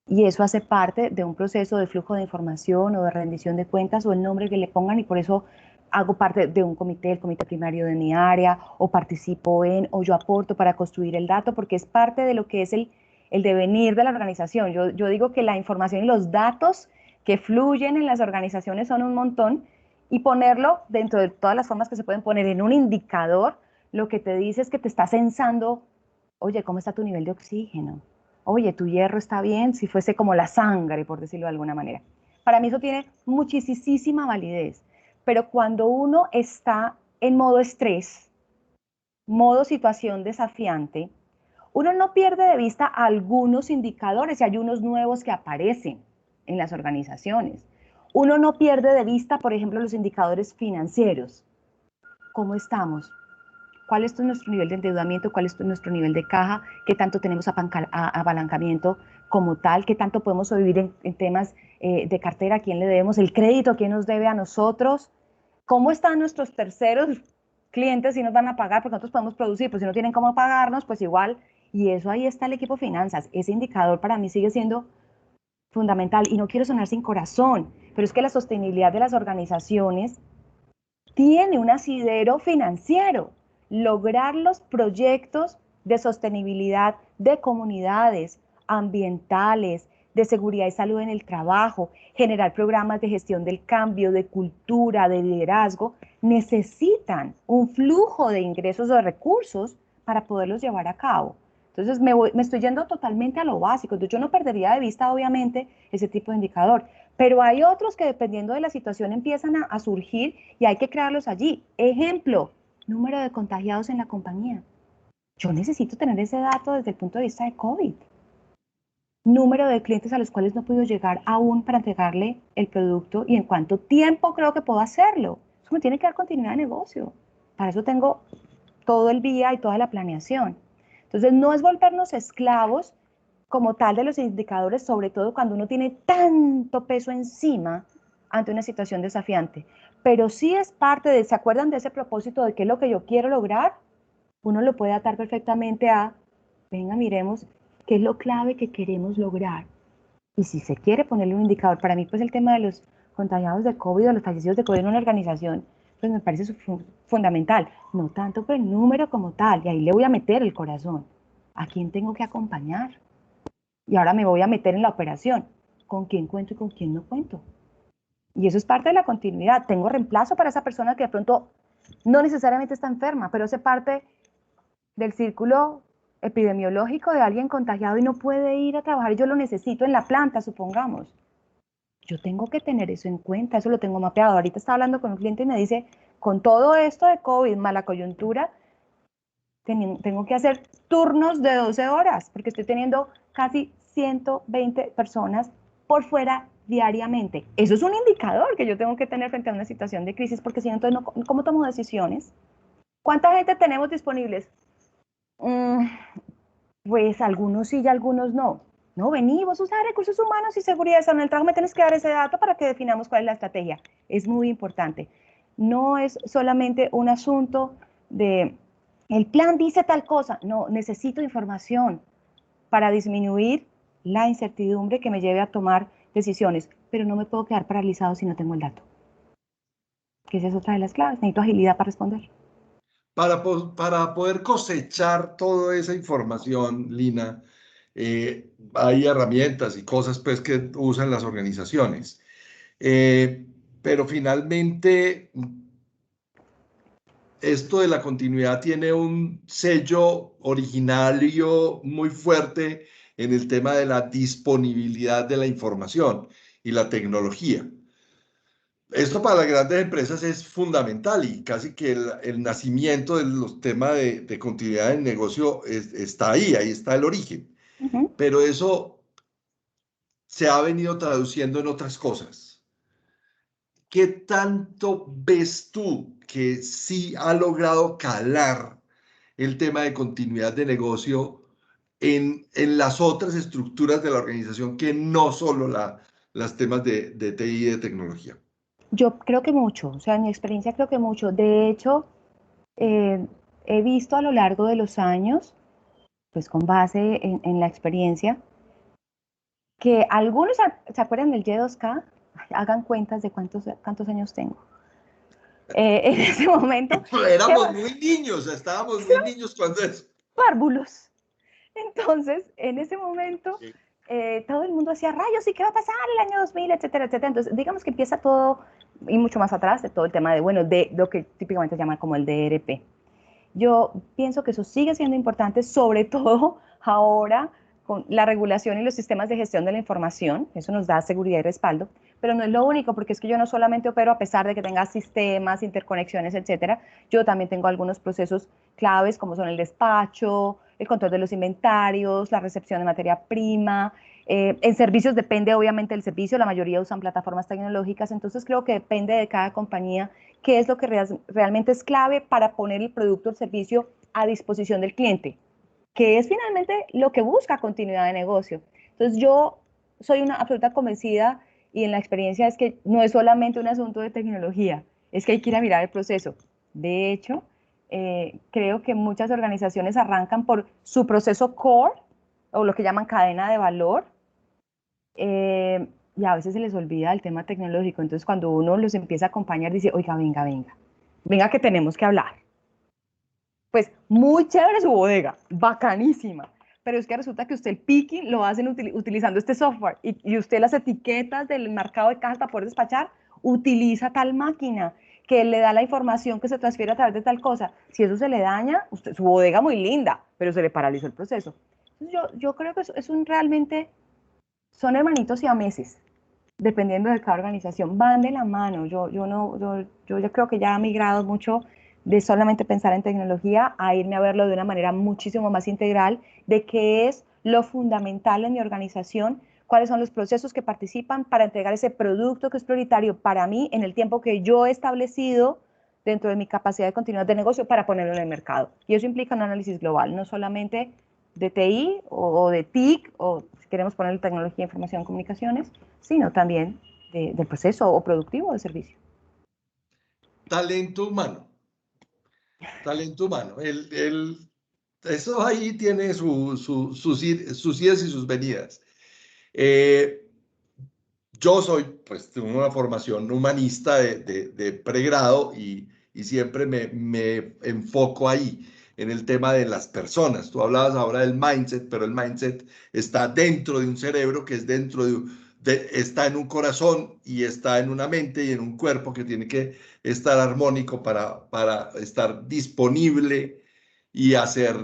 Y eso hace parte de un proceso de flujo de información o de rendición de cuentas o el nombre que le pongan y por eso hago parte de un comité, el comité primario de mi área, o participo en, o yo aporto para construir el dato, porque es parte de lo que es el devenir de la organización. Yo digo que la información y los datos que fluyen en las organizaciones son un montón y ponerlo dentro de todas las formas que se pueden poner en un indicador, lo que te dice es que te está censando, oye, ¿cómo está tu nivel de oxígeno? Oye, tu hierro está bien, si fuese como la sangre, por decirlo de alguna manera. Para mí eso tiene muchísima validez, pero cuando uno está en modo estrés, modo situación desafiante, uno no pierde de vista algunos indicadores y hay unos nuevos que aparecen en las organizaciones. Uno no pierde de vista, por ejemplo, los indicadores financieros. ¿Cómo estamos? ¿Cuál es nuestro nivel de endeudamiento? ¿Cuál es nuestro nivel de caja? ¿Qué tanto tenemos apalancamiento como tal? ¿Qué tanto podemos sobrevivir en temas de cartera? ¿A quién le debemos el crédito? ¿A quién nos debe a nosotros? ¿Cómo están nuestros terceros clientes si nos van a pagar? Porque nosotros podemos producir, pues si no tienen cómo pagarnos, pues igual. Y eso ahí está el equipo finanzas. Ese indicador para mí sigue siendo fundamental. Y no quiero sonar sin corazón, pero es que la sostenibilidad de las organizaciones tiene un asidero financiero. Lograr los proyectos de sostenibilidad de comunidades, ambientales, de seguridad y salud en el trabajo, generar programas de gestión del cambio, de cultura, de liderazgo, necesitan un flujo de ingresos o de recursos para poderlos llevar a cabo. Entonces me estoy yendo totalmente a lo básico. Entonces yo no perdería de vista, obviamente, ese tipo de indicador. Pero hay otros que dependiendo de la situación empiezan a surgir y hay que crearlos allí. Ejemplo, número de contagiados en la compañía. Yo necesito tener ese dato desde el punto de vista de COVID. Número de clientes a los cuales no he podido llegar aún para entregarle el producto y en cuánto tiempo creo que puedo hacerlo. Eso me tiene que dar continuidad de negocio. Para eso tengo todo el día y toda la planeación. Entonces, no es volvernos esclavos como tal de los indicadores, sobre todo cuando uno tiene tanto peso encima ante una situación desafiante. Pero sí es parte de, ¿se acuerdan de ese propósito de qué es lo que yo quiero lograr? Uno lo puede atar perfectamente a, venga, miremos qué es lo clave que queremos lograr. Y si se quiere ponerle un indicador, para mí pues el tema de los contagiados de COVID o los fallecidos de COVID en una organización, pues me parece fundamental. No tanto por el número como tal, y ahí le voy a meter el corazón. ¿A quién tengo que acompañar? Y ahora me voy a meter en la operación. ¿Con quién cuento y con quién no cuento? Y eso es parte de la continuidad. Tengo reemplazo para esa persona que de pronto no necesariamente está enferma, pero hace parte del círculo epidemiológico de alguien contagiado y no puede ir a trabajar. Yo lo necesito en la planta, supongamos. Yo tengo que tener eso en cuenta, eso lo tengo mapeado. Ahorita estaba hablando con un cliente y me dice, con todo esto de COVID, mala coyuntura, tengo que hacer turnos de 12 horas, porque estoy teniendo casi 120 personas por fuera diariamente. Eso es un indicador que yo tengo que tener frente a una situación de crisis, porque si no, entonces, ¿cómo tomo decisiones? ¿Cuánta gente tenemos disponibles? Pues algunos sí y algunos no. No, vení, vos usas recursos humanos y seguridad en el trabajo, me tienes que dar ese dato para que definamos cuál es la estrategia. Es muy importante. No es solamente un asunto de, el plan dice tal cosa. No, necesito información para disminuir la incertidumbre que me lleve a tomar decisiones, pero no me puedo quedar paralizado si no tengo el dato. Que esa es otra de las claves. Necesito agilidad para responder. Para poder cosechar toda esa información, Lina, hay herramientas y cosas pues que usan las organizaciones. Pero finalmente, esto de la continuidad tiene un sello originario muy fuerte en el tema de la disponibilidad de la información y la tecnología. Esto para las grandes empresas es fundamental y casi que el nacimiento de los temas de continuidad del negocio está ahí está el origen. Pero eso se ha venido traduciendo en otras cosas. ¿Qué tanto ves tú que sí ha logrado calar el tema de continuidad de negocio en las otras estructuras de la organización que no solo las temas de TI y de tecnología? Yo creo que mucho, o sea, en mi experiencia creo que mucho. De hecho, eh, he visto a lo largo de los años, pues con base en la experiencia, que algunos se acuerdan del Y2K, hagan cuentas de cuántos años tengo. En ese momento, qué Éramos muy niños, estábamos muy niños cuando eso. párvulos. Entonces, en ese momento, todo el mundo hacía rayos, ¿y qué va a pasar el año 2000, etcétera, etcétera? Entonces, digamos que empieza todo, y mucho más atrás, de todo el tema de, bueno, de lo que típicamente se llama como el DRP. Yo pienso que eso sigue siendo importante, sobre todo ahora con la regulación y los sistemas de gestión de la información. Eso nos da seguridad y respaldo, pero no es lo único, porque es que yo no solamente opero a pesar de que tenga sistemas, interconexiones, etcétera. Yo también tengo algunos procesos claves, como son el despacho, el control de los inventarios, la recepción de materia prima. En servicios depende obviamente del servicio, la mayoría usan plataformas tecnológicas, entonces creo que depende de cada compañía qué es lo que realmente es clave para poner el producto o el servicio a disposición del cliente, que es finalmente lo que busca continuidad de negocio. Entonces yo soy una absoluta convencida y en la experiencia es que no es solamente un asunto de tecnología, es que hay que ir a mirar el proceso. De hecho, creo que muchas organizaciones arrancan por su proceso core o lo que llaman cadena de valor, y a veces se les olvida el tema tecnológico. Entonces, cuando uno los empieza a acompañar, dice, oiga, venga, venga. venga que tenemos que hablar. Pues muy chévere su bodega, bacanísima, pero es que resulta que usted el picking lo hacen utilizando este software y usted las etiquetas del marcado de cajas para poder despachar, utiliza tal máquina que le da la información que se transfiere a través de tal cosa. Si eso se le daña, usted, su bodega muy linda, pero se le paralizó el proceso. Entonces yo creo que es un realmente, son hermanitos siameses, dependiendo de cada organización, van de la mano. Yo ya creo que ya ha migrado mucho de solamente pensar en tecnología a irme a verlo de una manera muchísimo más integral, de qué es lo fundamental en mi organización, cuáles son los procesos que participan para entregar ese producto que es prioritario para mí en el tiempo que yo he establecido dentro de mi capacidad de continuidad de negocio para ponerlo en el mercado. Y eso implica un análisis global, no solamente de TI o de TIC, o si queremos ponerle tecnología, información, comunicaciones, sino también del proceso o productivo de servicio. Talento humano. Talento humano. Eso ahí tiene sus idas y sus venidas. Yo soy, pues, tengo una formación humanista de pregrado y siempre me enfoco ahí, en el tema de las personas. Tú hablabas ahora del mindset, pero el mindset está dentro de un cerebro que es dentro está en un corazón y está en una mente y en un cuerpo que tiene que estar armónico para estar disponible y hacer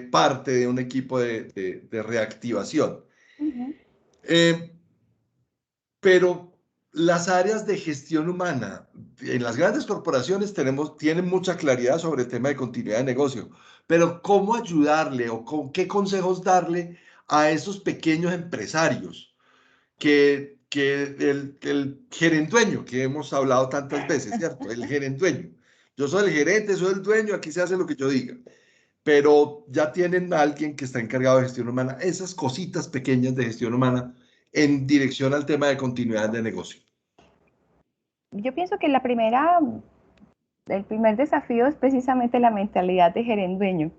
parte de un equipo de reactivación. Uh-huh. Pero las áreas de gestión humana en las grandes corporaciones tienen mucha claridad sobre el tema de continuidad de negocio, pero ¿cómo ayudarle o con qué consejos darle a esos pequeños empresarios que el gerendueño, que hemos hablado tantas veces, ¿cierto? El gerendueño. Yo soy el gerente, soy el dueño, aquí se hace lo que yo diga, pero ya tienen a alguien que está encargado de gestión humana, esas cositas pequeñas de gestión humana en dirección al tema de continuidad de negocio. Yo pienso que el primer desafío es precisamente la mentalidad de gerente-dueño.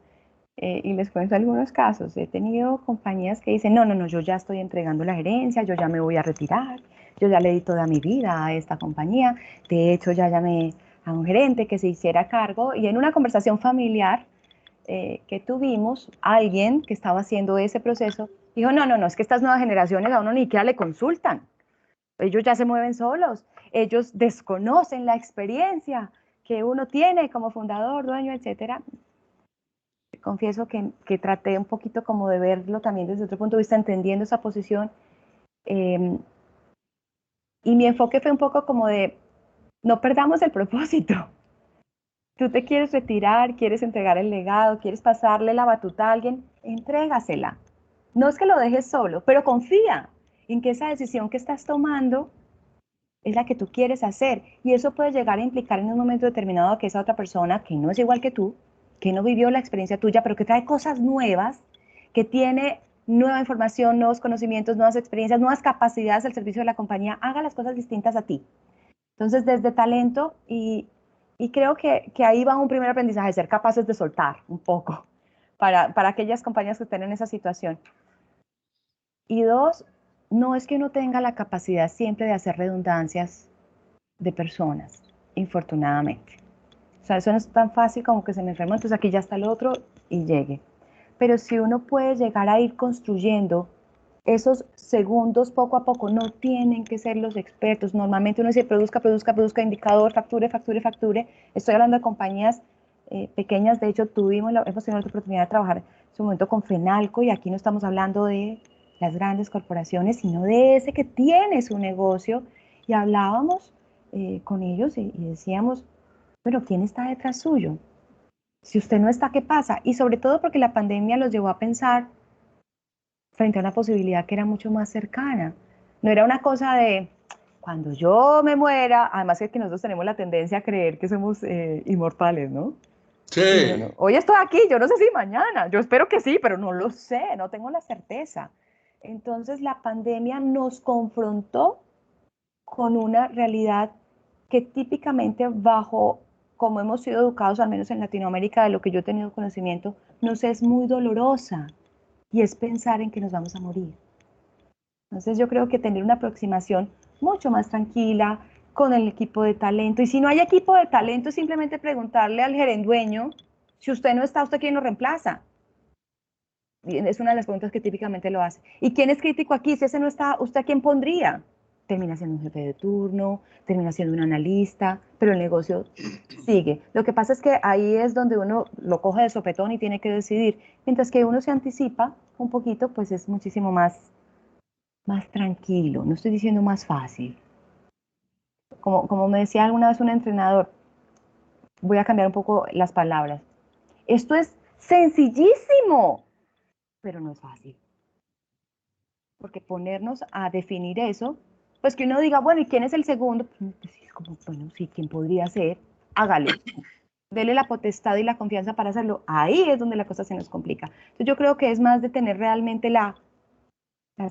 Y les cuento algunos casos. He tenido compañías que dicen, no, yo ya estoy entregando la gerencia, yo ya me voy a retirar, yo ya le di toda mi vida a esta compañía, de hecho ya llamé a un gerente que se hiciera cargo, y en una conversación familiar que tuvimos, alguien que estaba haciendo ese proceso dijo, no, es que estas nuevas generaciones a uno ni siquiera le consultan, ellos ya se mueven solos, ellos desconocen la experiencia que uno tiene como fundador, dueño, etcétera. Confieso que traté un poquito como de verlo también desde otro punto de vista, entendiendo esa posición. Y mi enfoque fue un poco como de, no perdamos el propósito. Tú te quieres retirar, quieres entregar el legado, quieres pasarle la batuta a alguien, entrégasela. No es que lo dejes solo, pero confía en que esa decisión que estás tomando es la que tú quieres hacer. Y eso puede llegar a implicar en un momento determinado que esa otra persona, que no es igual que tú, que no vivió la experiencia tuya, pero que trae cosas nuevas, que tiene nueva información, nuevos conocimientos, nuevas experiencias, nuevas capacidades al servicio de la compañía, haga las cosas distintas a ti. Entonces, desde talento, y creo que ahí va un primer aprendizaje, ser capaces de soltar un poco para aquellas compañías que estén en esa situación. Y dos, no es que uno tenga la capacidad siempre de hacer redundancias de personas, infortunadamente. O sea, eso no es tan fácil como que se me enfermó, entonces aquí ya está el otro y llegue. Pero si uno puede llegar a ir construyendo esos segundos poco a poco, no tienen que ser los expertos. Normalmente uno dice produzca, indicador, facture. Estoy hablando de compañías pequeñas, de hecho hemos tenido la oportunidad de trabajar en su momento con Fenalco y aquí no estamos hablando de las grandes corporaciones, sino de ese que tiene su negocio y hablábamos con ellos y decíamos, pero ¿quién está detrás suyo? Si usted no está, ¿qué pasa? Y sobre todo porque la pandemia los llevó a pensar frente a una posibilidad que era mucho más cercana. No era una cosa de, cuando yo me muera, además es que nosotros tenemos la tendencia a creer que somos inmortales, ¿no? Sí. No, hoy estoy aquí, yo no sé si mañana, yo espero que sí, pero no lo sé, no tengo la certeza. Entonces la pandemia nos confrontó con una realidad que típicamente bajo, como hemos sido educados, al menos en Latinoamérica, de lo que yo he tenido conocimiento, nos es muy dolorosa, y es pensar en que nos vamos a morir. Entonces yo creo que tener una aproximación mucho más tranquila, con el equipo de talento. Y si no hay equipo de talento, es simplemente preguntarle al gerendueño, si usted no está, ¿usted quién lo reemplaza? Y es una de las preguntas que típicamente lo hace. ¿Y quién es crítico aquí? Si ese no está, ¿usted a quién pondría? Termina siendo un jefe de turno, termina siendo un analista, pero el negocio sigue. Lo que pasa es que ahí es donde uno lo coge de sopetón y tiene que decidir. Mientras que uno se anticipa un poquito, pues es muchísimo más tranquilo. No estoy diciendo más fácil. Como me decía alguna vez un entrenador, voy a cambiar un poco las palabras. Esto es sencillísimo, pero no es fácil. Porque ponernos a definir eso, pues que uno diga, bueno, ¿y quién es el segundo? Pues es como, bueno, sí, ¿quién podría ser? Hágale. Dele la potestad y la confianza para hacerlo. Ahí es donde la cosa se nos complica. Entonces yo creo que es más de tener realmente las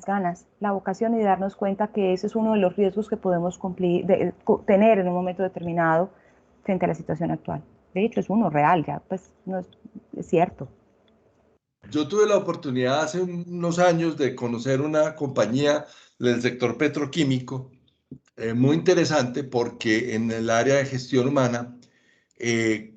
ganas, la vocación y de darnos cuenta que ese es uno de los riesgos que podemos tener en un momento determinado frente a la situación actual. De hecho, es uno real, ya, pues no es cierto. Yo tuve la oportunidad hace unos años de conocer una compañía del sector petroquímico muy interesante porque en el área de gestión humana,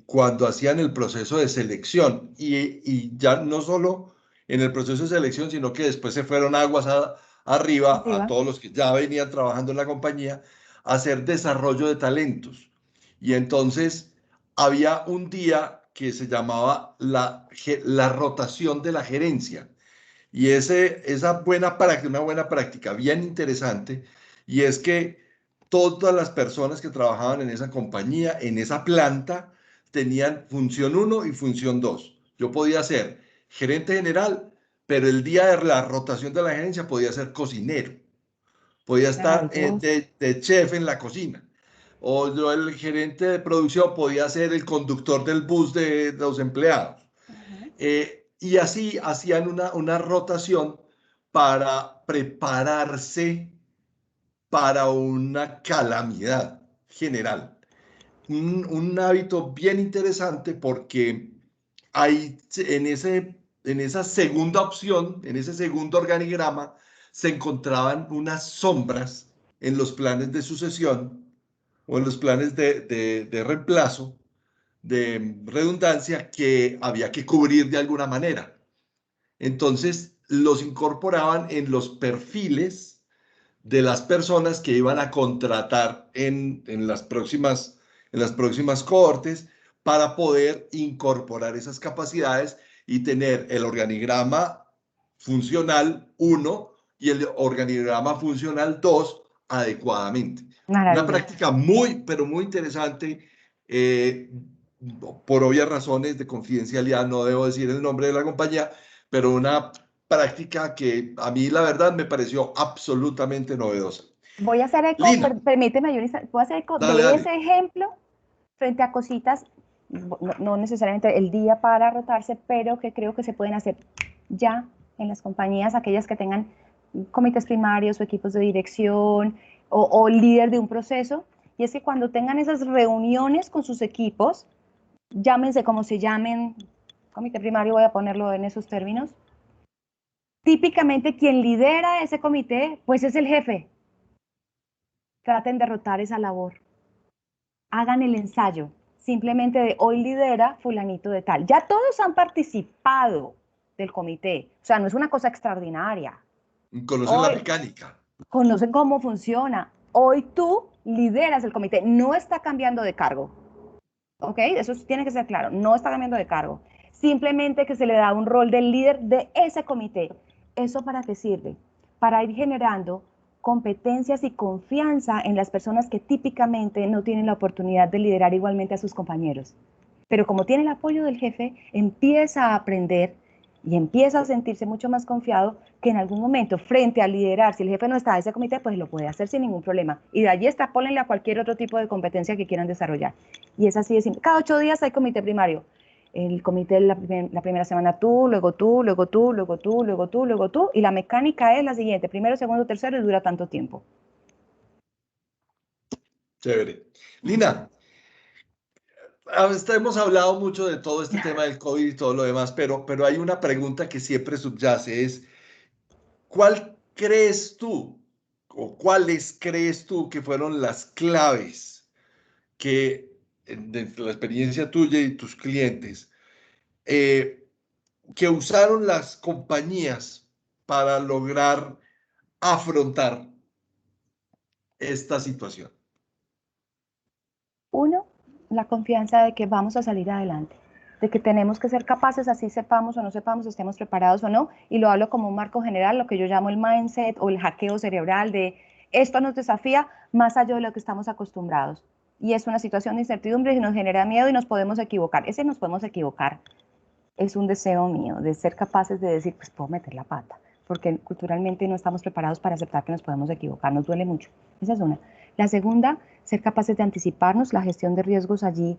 cuando hacían el proceso de selección y ya no solo en el proceso de selección, sino que después se fueron arriba a Arriba. todos los que ya venían trabajando en la compañía a hacer desarrollo de talentos. Y entonces había un día que se llamaba la rotación de la gerencia. Y esa buena práctica, una buena práctica bien interesante, y es que todas las personas que trabajaban en esa compañía, en esa planta, tenían función uno y función 2. Yo podía ser gerente general, pero el día de la rotación de la gerencia podía ser cocinero, podía estar Maravilloso. de chef en la cocina. O yo, el gerente de producción, podía ser el conductor del bus de los empleados. Ajá. Y así hacían una rotación para prepararse para una calamidad general. Un hábito bien interesante porque hay en esa segunda opción, en ese segundo organigrama, se encontraban unas sombras en los planes de sucesión o en los planes de reemplazo, de redundancia, que había que cubrir de alguna manera. Entonces los incorporaban en los perfiles de las personas que iban a contratar en las próximas cohortes para poder incorporar esas capacidades y tener el organigrama funcional 1 y el organigrama funcional 2 adecuadamente. Una Maravilloso. práctica muy, pero muy interesante. eh, por obvias razones de confidencialidad, no debo decir el nombre de la compañía, pero una práctica que a mí la verdad me pareció absolutamente novedosa. Voy a hacer eco, Lina, permíteme, Yulisa, voy a hacer eco dale, de ese dale. ejemplo frente a cositas, no necesariamente el día para rotarse, pero que creo que se pueden hacer ya en las compañías, aquellas que tengan comités primarios o equipos de dirección o líder de un proceso. Y es que cuando tengan esas reuniones con sus equipos, llámense como se llamen, comité primario voy a ponerlo en esos términos, típicamente quien lidera ese comité, pues es el jefe. Traten de rotar esa labor. Hagan el ensayo, simplemente de hoy lidera fulanito de tal. Ya todos han participado del comité, o sea, no es una cosa extraordinaria. Conocen la Hoy mecánica. conocen cómo funciona. Hoy tú lideras el comité, no está cambiando de cargo. ¿Ok? Eso tiene que ser claro, no está cambiando de cargo. Simplemente que se le da un rol de líder de ese comité. ¿Eso para qué sirve? Para ir generando competencias y confianza en las personas que típicamente no tienen la oportunidad de liderar igualmente a sus compañeros. Pero como tiene el apoyo del jefe, empieza a aprender y empieza a sentirse mucho más confiado que en algún momento, frente a liderar, si el jefe no está en ese comité, pues lo puede hacer sin ningún problema. Y de allí extrapólenle a cualquier otro tipo de competencia que quieran desarrollar. Y es así de simple. Cada 8 días hay comité primario. El comité la primera semana tú, luego tú, luego tú, luego tú, luego tú, luego tú. Y la mecánica es la siguiente: primero, segundo, tercero, y dura tanto tiempo. Chévere. Lina, hemos hablado mucho de todo este tema del COVID y todo lo demás, pero hay una pregunta que siempre subyace, es ¿cuál crees tú o cuáles crees tú que fueron las claves que, de la experiencia tuya y tus clientes, eh, que usaron las compañías para lograr afrontar esta situación? Uno, la confianza de que vamos a salir adelante, de que tenemos que ser capaces, así sepamos o no sepamos, estemos preparados o no, y lo hablo como un marco general, lo que yo llamo el mindset o el hackeo cerebral de esto nos desafía más allá de lo que estamos acostumbrados. Y es una situación de incertidumbre y nos genera miedo y nos podemos equivocar. Ese nos podemos equivocar es un deseo mío, de ser capaces de decir, pues puedo meter la pata, porque culturalmente no estamos preparados para aceptar que nos podemos equivocar, nos duele mucho. Esa es una. La segunda, ser capaces de anticiparnos, la gestión de riesgos allí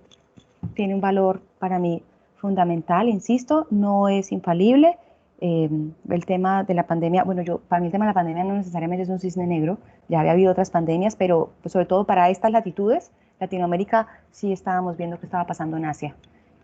tiene un valor para mí fundamental, insisto, no es infalible. El tema de la pandemia, bueno, para mí el tema de la pandemia no necesariamente es un cisne negro, ya había habido otras pandemias, pero pues, sobre todo para estas latitudes, Latinoamérica, sí estábamos viendo qué estaba pasando en Asia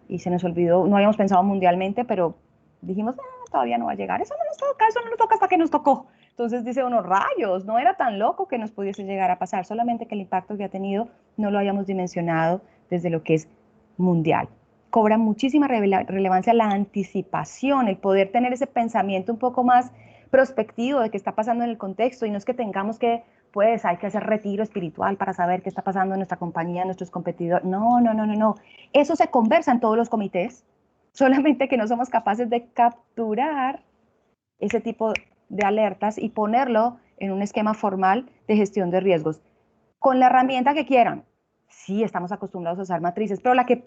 y se nos olvidó, no habíamos pensado mundialmente, pero dijimos, todavía no va a llegar, eso no nos toca hasta que nos tocó. Entonces dice uno, rayos, no era tan loco que nos pudiese llegar a pasar, solamente que el impacto que ha tenido no lo hayamos dimensionado desde lo que es mundial. Cobra muchísima relevancia la anticipación, el poder tener ese pensamiento un poco más prospectivo de qué está pasando en el contexto y no es que tengamos que, pues hay que hacer retiro espiritual para saber qué está pasando en nuestra compañía, en nuestros competidores. No, no, no, no, no. Eso se conversa en todos los comités, solamente que no somos capaces de capturar ese tipo de alertas y ponerlo en un esquema formal de gestión de riesgos. Con la herramienta que quieran. Sí, estamos acostumbrados a usar matrices, pero la que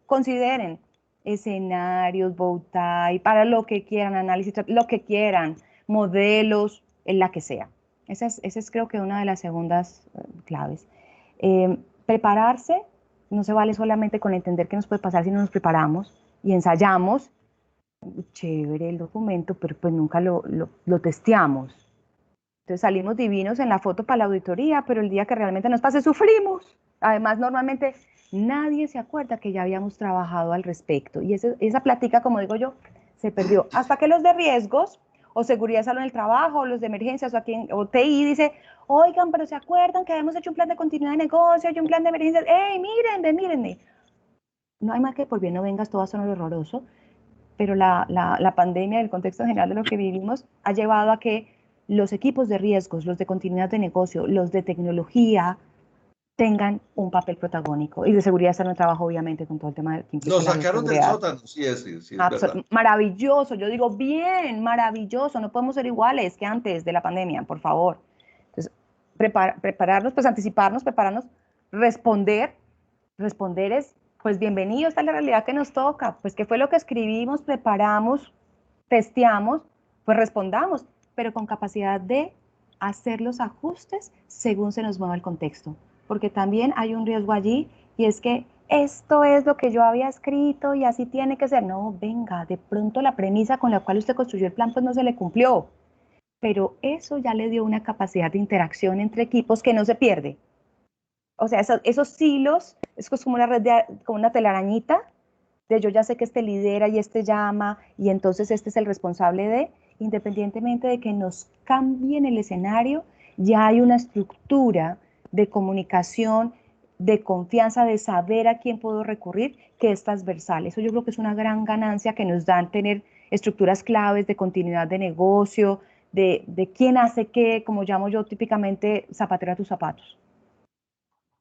consideren, escenarios, Bowtie, para lo que quieran, análisis, lo que quieran, modelos, en la que sea. Esa es creo que una de las segundas claves. Prepararse, no se vale solamente con entender qué nos puede pasar si no nos preparamos y ensayamos. Chévere el documento, pero pues nunca lo testeamos. Entonces salimos divinos en la foto para la auditoría, pero el día que realmente nos pase sufrimos. Además, normalmente nadie se acuerda que ya habíamos trabajado al respecto. Y esa plática, como digo yo, se perdió. Hasta que los de riesgos, o seguridad de salud en el trabajo, o los de emergencias, o TI, dice, oigan, pero ¿se acuerdan que habíamos hecho un plan de continuidad de negocio y un plan de emergencias? ¡Ey, mírenme, mírenme! No hay más que por bien no vengas, todo va a sonar horroroso, pero la pandemia, el contexto general de lo que vivimos, ha llevado a que los equipos de riesgos, los de continuidad de negocio, los de tecnología, tengan un papel protagónico. Y de seguridad está en el trabajo, obviamente, con todo el tema que implica Nos la sacaron del bioseguridad. sótano, sí, es verdad. Maravilloso, yo digo, bien, maravilloso, no podemos ser iguales que antes de la pandemia, por favor. Entonces, prepararnos, pues anticiparnos, prepararnos, responder es, pues bienvenido, esta es la realidad que nos toca, pues qué fue lo que escribimos, preparamos, testeamos, pues respondamos, pero con capacidad de hacer los ajustes según se nos mueva el contexto, porque también hay un riesgo allí y es que esto es lo que yo había escrito y así tiene que ser. No, venga, de pronto la premisa con la cual usted construyó el plan pues no se le cumplió, pero eso ya le dio una capacidad de interacción entre equipos que no se pierde. O sea, esos hilos, es como una red, como una telarañita, de yo ya sé que este lidera y este llama, y entonces este es el responsable de, independientemente de que nos cambien el escenario, ya hay una estructura de comunicación, de confianza, de saber a quién puedo recurrir, que es transversal. Eso yo creo que es una gran ganancia que nos dan tener estructuras claves de continuidad de negocio, de quién hace qué, como llamo yo típicamente, zapatero a tus zapatos.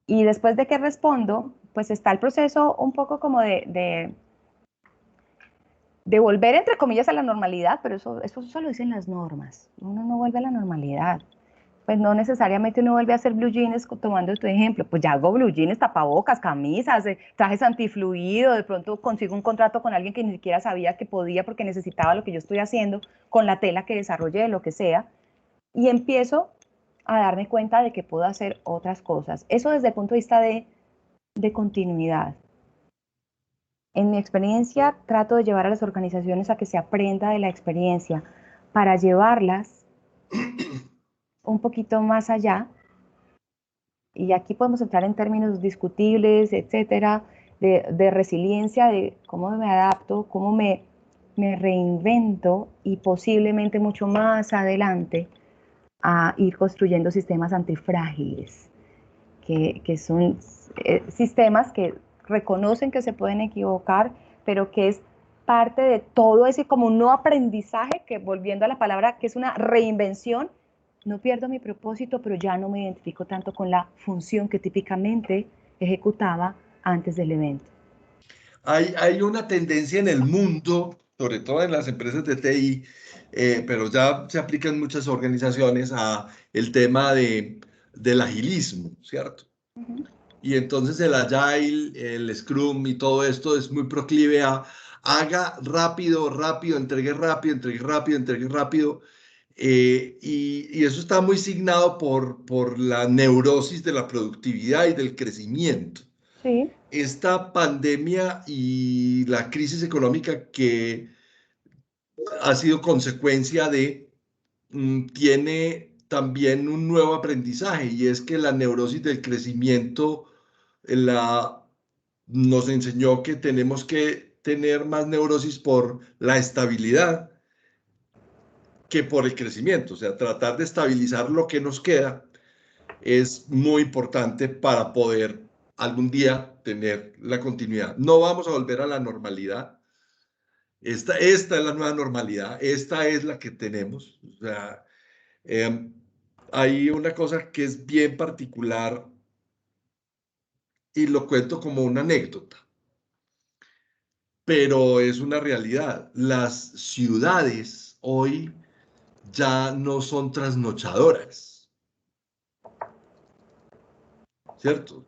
Y después de que respondo, pues está el proceso un poco como de volver, entre comillas, a la normalidad, pero eso solo dicen las normas. Uno no vuelve a la normalidad. Pues no necesariamente uno vuelve a hacer blue jeans, tomando tu ejemplo. Pues ya hago blue jeans, tapabocas, camisas, trajes antifluido, de pronto consigo un contrato con alguien que ni siquiera sabía que podía porque necesitaba lo que yo estoy haciendo, con la tela que desarrollé, lo que sea. Y empiezo a darme cuenta de que puedo hacer otras cosas. Eso desde el punto de vista de continuidad. En mi experiencia, trato de llevar a las organizaciones a que se aprenda de la experiencia para llevarlas un poquito más allá. Y aquí podemos entrar en términos discutibles, etcétera, de resiliencia, de cómo me adapto, cómo me reinvento y posiblemente mucho más adelante a ir construyendo sistemas antifrágiles, que son sistemas que reconocen que se pueden equivocar, pero que es parte de todo ese como un nuevo aprendizaje, que volviendo a la palabra, que es una reinvención. No pierdo mi propósito, pero ya no me identifico tanto con la función que típicamente ejecutaba antes del evento. Hay una tendencia en el mundo, sobre todo en las empresas de TI, pero ya se aplica en muchas organizaciones a el tema del agilismo, ¿cierto? Y entonces el Agile, el Scrum y todo esto es muy proclive a haga rápido, rápido, entregue rápido, entregue rápido, entregue rápido. Y eso está muy signado por la neurosis de la productividad y del crecimiento. Sí. Esta pandemia y la crisis económica que ha sido consecuencia tiene también un nuevo aprendizaje, y es que la neurosis del crecimiento nos enseñó que tenemos que tener más neurosis por la estabilidad que por el crecimiento. O sea, tratar de estabilizar lo que nos queda es muy importante para poder algún día tener la continuidad. No vamos a volver a la normalidad. Esta es la nueva normalidad. Esta es la que tenemos. O sea, hay una cosa que es bien particular y lo cuento como una anécdota, pero es una realidad. Las ciudades hoy ya no son trasnochadoras, ¿cierto?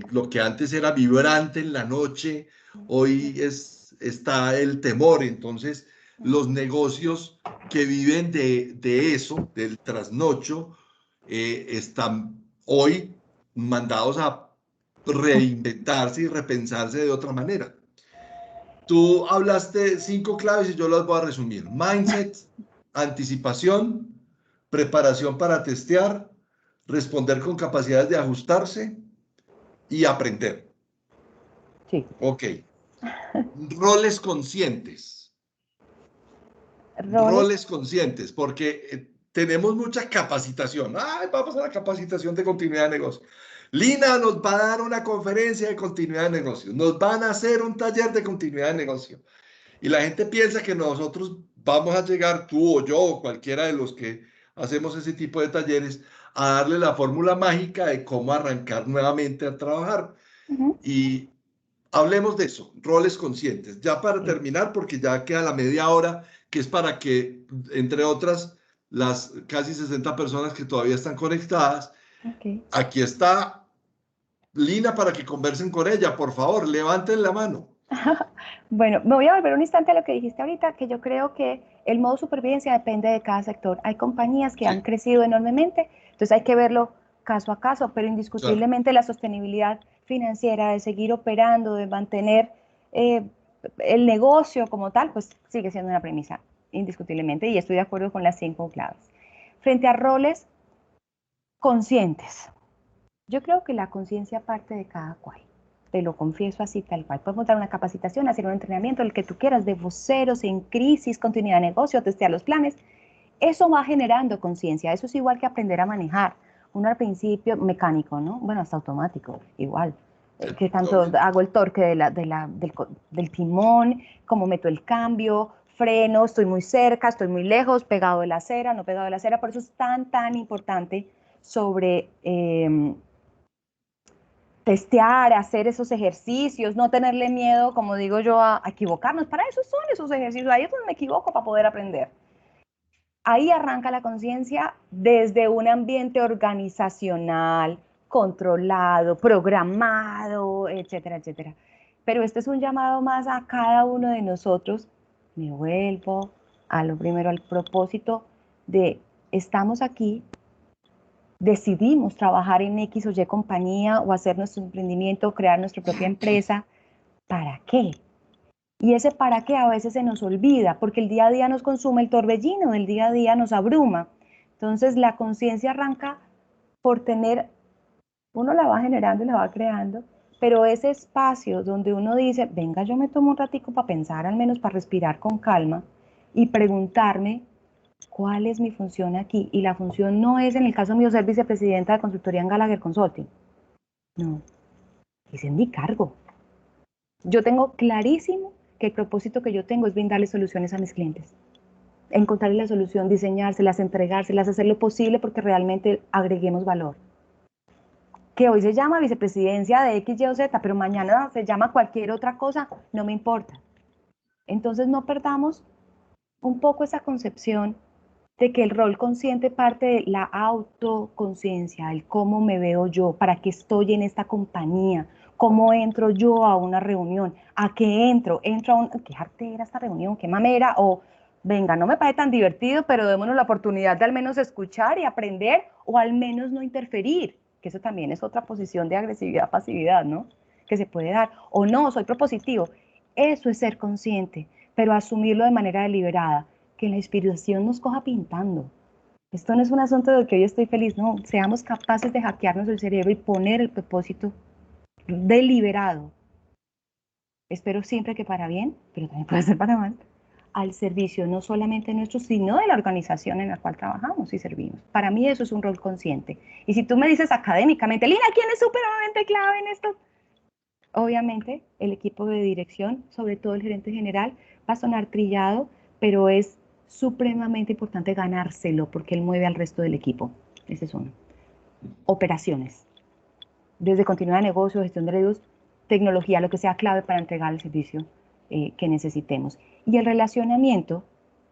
Lo que antes era vibrante en la noche, hoy está el temor. Entonces, los negocios que viven de eso, del trasnocho, están hoy mandados a reinventarse y repensarse de otra manera. Tú hablaste 5 claves y yo las voy a resumir. Mindset, anticipación, preparación para testear, responder con capacidades de ajustarse y aprender. Sí. Ok. Roles conscientes. Roles. Roles conscientes, porque tenemos mucha capacitación. Ay, vamos a la capacitación de continuidad de negocio. Lina nos va a dar una conferencia de continuidad de negocio. Nos van a hacer un taller de continuidad de negocio. Y la gente piensa que nosotros vamos a llegar, tú o yo o cualquiera de los que hacemos ese tipo de talleres, a darle la fórmula mágica de cómo arrancar nuevamente a trabajar. Y hablemos de eso, roles conscientes. Ya para Sí. terminar, porque ya queda la media hora, que es para que, entre otras, las casi 60 personas que todavía están conectadas, Okay. aquí está Lina para que conversen con ella. Por favor, levanten la mano. Bueno, me voy a volver un instante a lo que dijiste ahorita, que yo creo que el modo supervivencia depende de cada sector. Hay compañías que han Sí, crecido enormemente, entonces hay que verlo caso a caso, pero claro. indiscutiblemente la sostenibilidad financiera, de seguir operando, de mantener eh, el negocio como tal, pues sigue siendo una premisa, indiscutiblemente, y estoy de acuerdo con las 5 claves. Frente a roles conscientes, yo creo que la conciencia parte de cada cual. Te lo confieso así, tal cual. Podemos dar una capacitación, hacer un entrenamiento, el que tú quieras, de voceros, en crisis, continuidad de negocio, testear los planes. Eso va generando conciencia. Eso es igual que aprender a manejar. Uno al principio, mecánico, ¿no? Bueno, hasta automático, igual. Que tanto Obvio. hago el torque del timón, cómo meto el cambio, freno, estoy muy cerca, estoy muy lejos, pegado de la acera, no pegado de la acera. Por eso es tan importante sobre testear, hacer esos ejercicios, no tenerle miedo, como digo yo, a equivocarnos. Para eso son esos ejercicios, ahí es donde me equivoco para poder aprender. Ahí arranca la conciencia desde un ambiente organizacional, controlado, programado, etcétera, etcétera. Pero este es un llamado más a cada uno de nosotros. Me vuelvo a lo primero, al propósito de estamos aquí, decidimos trabajar en X o Y compañía o hacer nuestro emprendimiento o crear nuestra propia empresa, ¿para qué? Y ese para qué a veces se nos olvida, porque el día a día nos consume, el torbellino del día a día nos abruma. Entonces la conciencia arranca por tener, uno la va generando y la va creando, pero ese espacio donde uno dice, venga, yo me tomo un ratico para pensar, al menos para respirar con calma y preguntarme, ¿Cuál es mi función aquí? Y la función no es, en el caso mío, ser vicepresidenta de consultoría en Gallagher Consulting. No, ese es mi cargo. Yo tengo clarísimo que el propósito que yo tengo es brindarle soluciones a mis clientes. Encontrarle la solución, diseñárselas, entregárselas, hacer lo posible porque realmente agreguemos valor. Que hoy se llama vicepresidencia de X, Y o Z, pero mañana se llama cualquier otra cosa, no me importa. Entonces no perdamos un poco esa concepción de que el rol consciente parte de la autoconciencia, el cómo me veo yo, para qué estoy en esta compañía, cómo entro yo a una reunión, a qué entro a un, qué arte era esta reunión, qué mamera, o venga, no me parece tan divertido, pero démonos la oportunidad de al menos escuchar y aprender, o al menos no interferir, que eso también es otra posición de agresividad, pasividad, ¿no? Que se puede dar, o no, soy propositivo. Eso es ser consciente, pero asumirlo de manera deliberada, que la inspiración nos coja pintando. Esto no es un asunto de que hoy estoy feliz, no, seamos capaces de hackearnos el cerebro y poner el propósito deliberado. Espero siempre que para bien, pero también puede ser para mal, al servicio no solamente nuestro, sino de la organización en la cual trabajamos y servimos. Para mí eso es un rol consciente. Y si tú me dices académicamente, Lina, ¿quién es supremamente clave en esto? Obviamente el equipo de dirección, sobre todo el gerente general, va a sonar trillado, pero es supremamente importante ganárselo porque él mueve al resto del equipo. Ese es uno. Operaciones. Desde continuidad de negocio, gestión de residuos, tecnología, lo que sea clave para entregar el servicio que necesitemos. Y el relacionamiento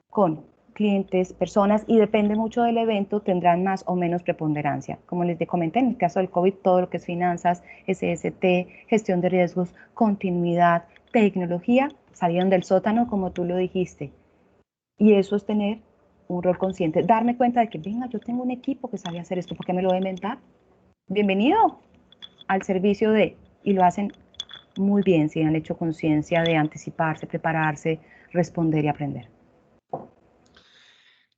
con clientes, personas, y depende mucho del evento, tendrán más o menos preponderancia. Como les comenté, en el caso del COVID, todo lo que es finanzas, SST, gestión de riesgos, continuidad, tecnología, salieron del sótano, como tú lo dijiste. Y eso es tener un rol consciente, darme cuenta de que, venga, yo tengo un equipo que sabe hacer esto, ¿por qué me lo voy a inventar? Bienvenido al servicio de, y lo hacen muy bien si han hecho conciencia de anticiparse, prepararse, responder y aprender.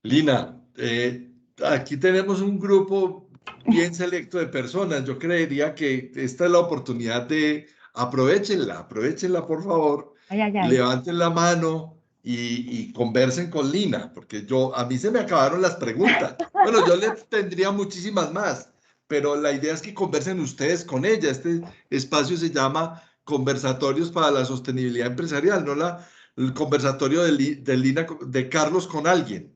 Lina, aquí tenemos un grupo bien selecto de personas. Yo creería que esta es la oportunidad de aprovechenla por favor, Ay, ay, ay. levanten la mano y conversen con Lina, porque a mí se me acabaron las preguntas. Bueno, yo le tendría muchísimas más, pero la idea es que conversen ustedes con ella. Este espacio se llama Conversatorios para la Sostenibilidad Empresarial, no el conversatorio de Lina, de Carlos con alguien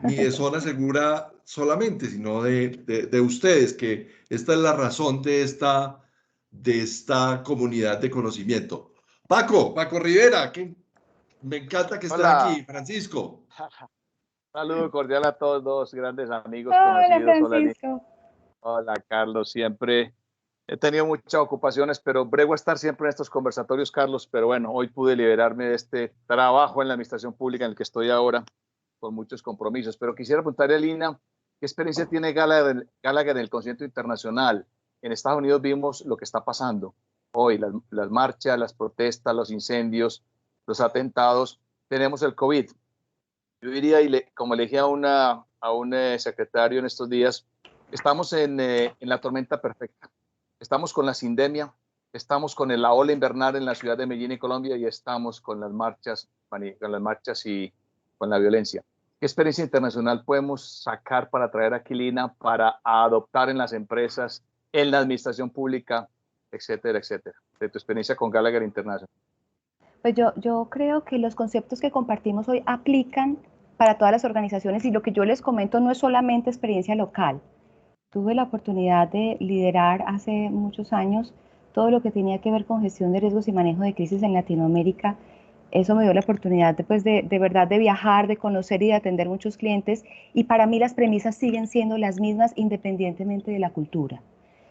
ni de zona segura solamente, sino de ustedes, que esta es la razón de esta comunidad de conocimiento. Paco Rivera, que me encanta que estés Hola, aquí. Francisco. saludo cordial a todos los grandes amigos Hola, conocidos. Hola, Francisco. hola, Carlos. Siempre he tenido muchas ocupaciones, pero brego estar siempre en estos conversatorios, Carlos. Pero bueno, hoy pude liberarme de este trabajo en la administración pública en el que estoy ahora, con muchos compromisos. Pero quisiera preguntarle a Lina, ¿qué experiencia tiene Gallagher en el concierto internacional? En Estados Unidos vimos lo que está pasando hoy, las marchas, las protestas, los incendios, los atentados. Tenemos el COVID. Yo diría, como le dije a un secretario en estos días, estamos en la tormenta perfecta. Estamos con la sindemia, estamos con la ola invernal en la ciudad de Medellín y Colombia y estamos con las marchas y con la violencia. ¿Qué experiencia internacional podemos sacar para traer aquí, Lina, para adoptar en las empresas, en la administración pública, etcétera, etcétera? De tu experiencia con Gallagher International. Pues yo creo que los conceptos que compartimos hoy aplican para todas las organizaciones y lo que yo les comento no es solamente experiencia local. Tuve la oportunidad de liderar hace muchos años todo lo que tenía que ver con gestión de riesgos y manejo de crisis en Latinoamérica. Eso me dio la oportunidad de verdad de viajar, de conocer y de atender muchos clientes. Y para mí las premisas siguen siendo las mismas independientemente de la cultura.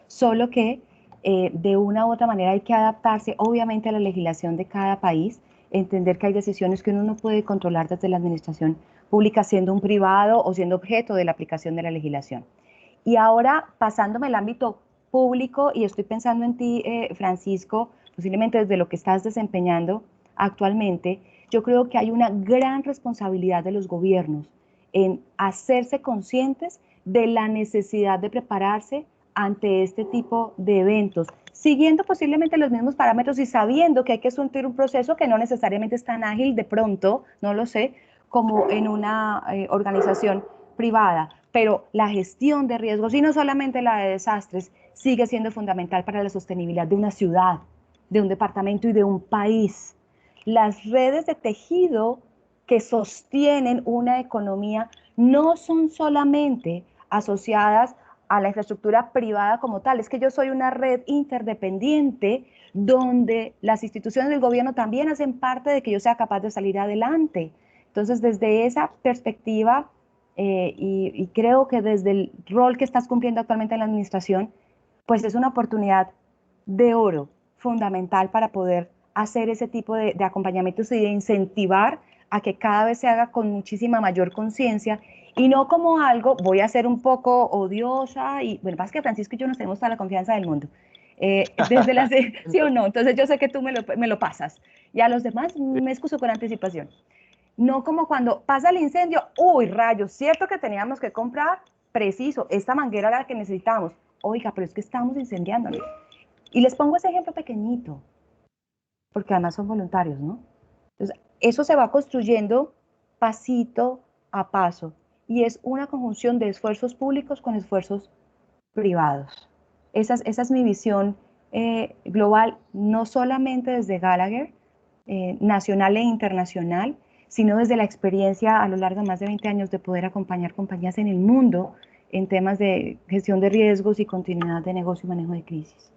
Solo que de una u otra manera hay que adaptarse, obviamente, a la legislación de cada país, entender que hay decisiones que uno no puede controlar desde la administración pública siendo un privado o siendo objeto de la aplicación de la legislación. Y ahora, pasándome al ámbito público, y estoy pensando en ti, Francisco, posiblemente desde lo que estás desempeñando actualmente, yo creo que hay una gran responsabilidad de los gobiernos en hacerse conscientes de la necesidad de prepararse ante este tipo de eventos, siguiendo posiblemente los mismos parámetros y sabiendo que hay que surtir un proceso que no necesariamente es tan ágil de pronto, no lo sé, como en una organización privada, pero la gestión de riesgos, y no solamente la de desastres, sigue siendo fundamental para la sostenibilidad de una ciudad, de un departamento y de un país. Las redes de tejido que sostienen una economía no son solamente asociadas a la infraestructura privada como tal, es que yo soy una red interdependiente donde las instituciones del gobierno también hacen parte de que yo sea capaz de salir adelante. Entonces, desde esa perspectiva, y creo que desde el rol que estás cumpliendo actualmente en la administración, pues es una oportunidad de oro fundamental para poder hacer ese tipo de acompañamientos y de incentivar a que cada vez se haga con muchísima mayor conciencia y no como algo, voy a ser un poco odiosa, y bueno, pasa que Francisco y yo nos tenemos toda la confianza del mundo. Desde la, ¿sí o no? Entonces yo sé que tú me lo pasas. Y a los demás me excuso con anticipación. No como cuando pasa el incendio, uy, rayos, cierto que teníamos que comprar, preciso, esta manguera era la que necesitábamos. Oiga, pero es que estamos incendiándonos. Y les pongo ese ejemplo pequeñito, porque además son voluntarios, ¿no? Entonces, eso se va construyendo pasito a paso y es una conjunción de esfuerzos públicos con esfuerzos privados. Esa es mi visión global, no solamente desde Gallagher, nacional e internacional, sino desde la experiencia a lo largo de más de 20 años de poder acompañar compañías en el mundo en temas de gestión de riesgos y continuidad de negocio y manejo de crisis.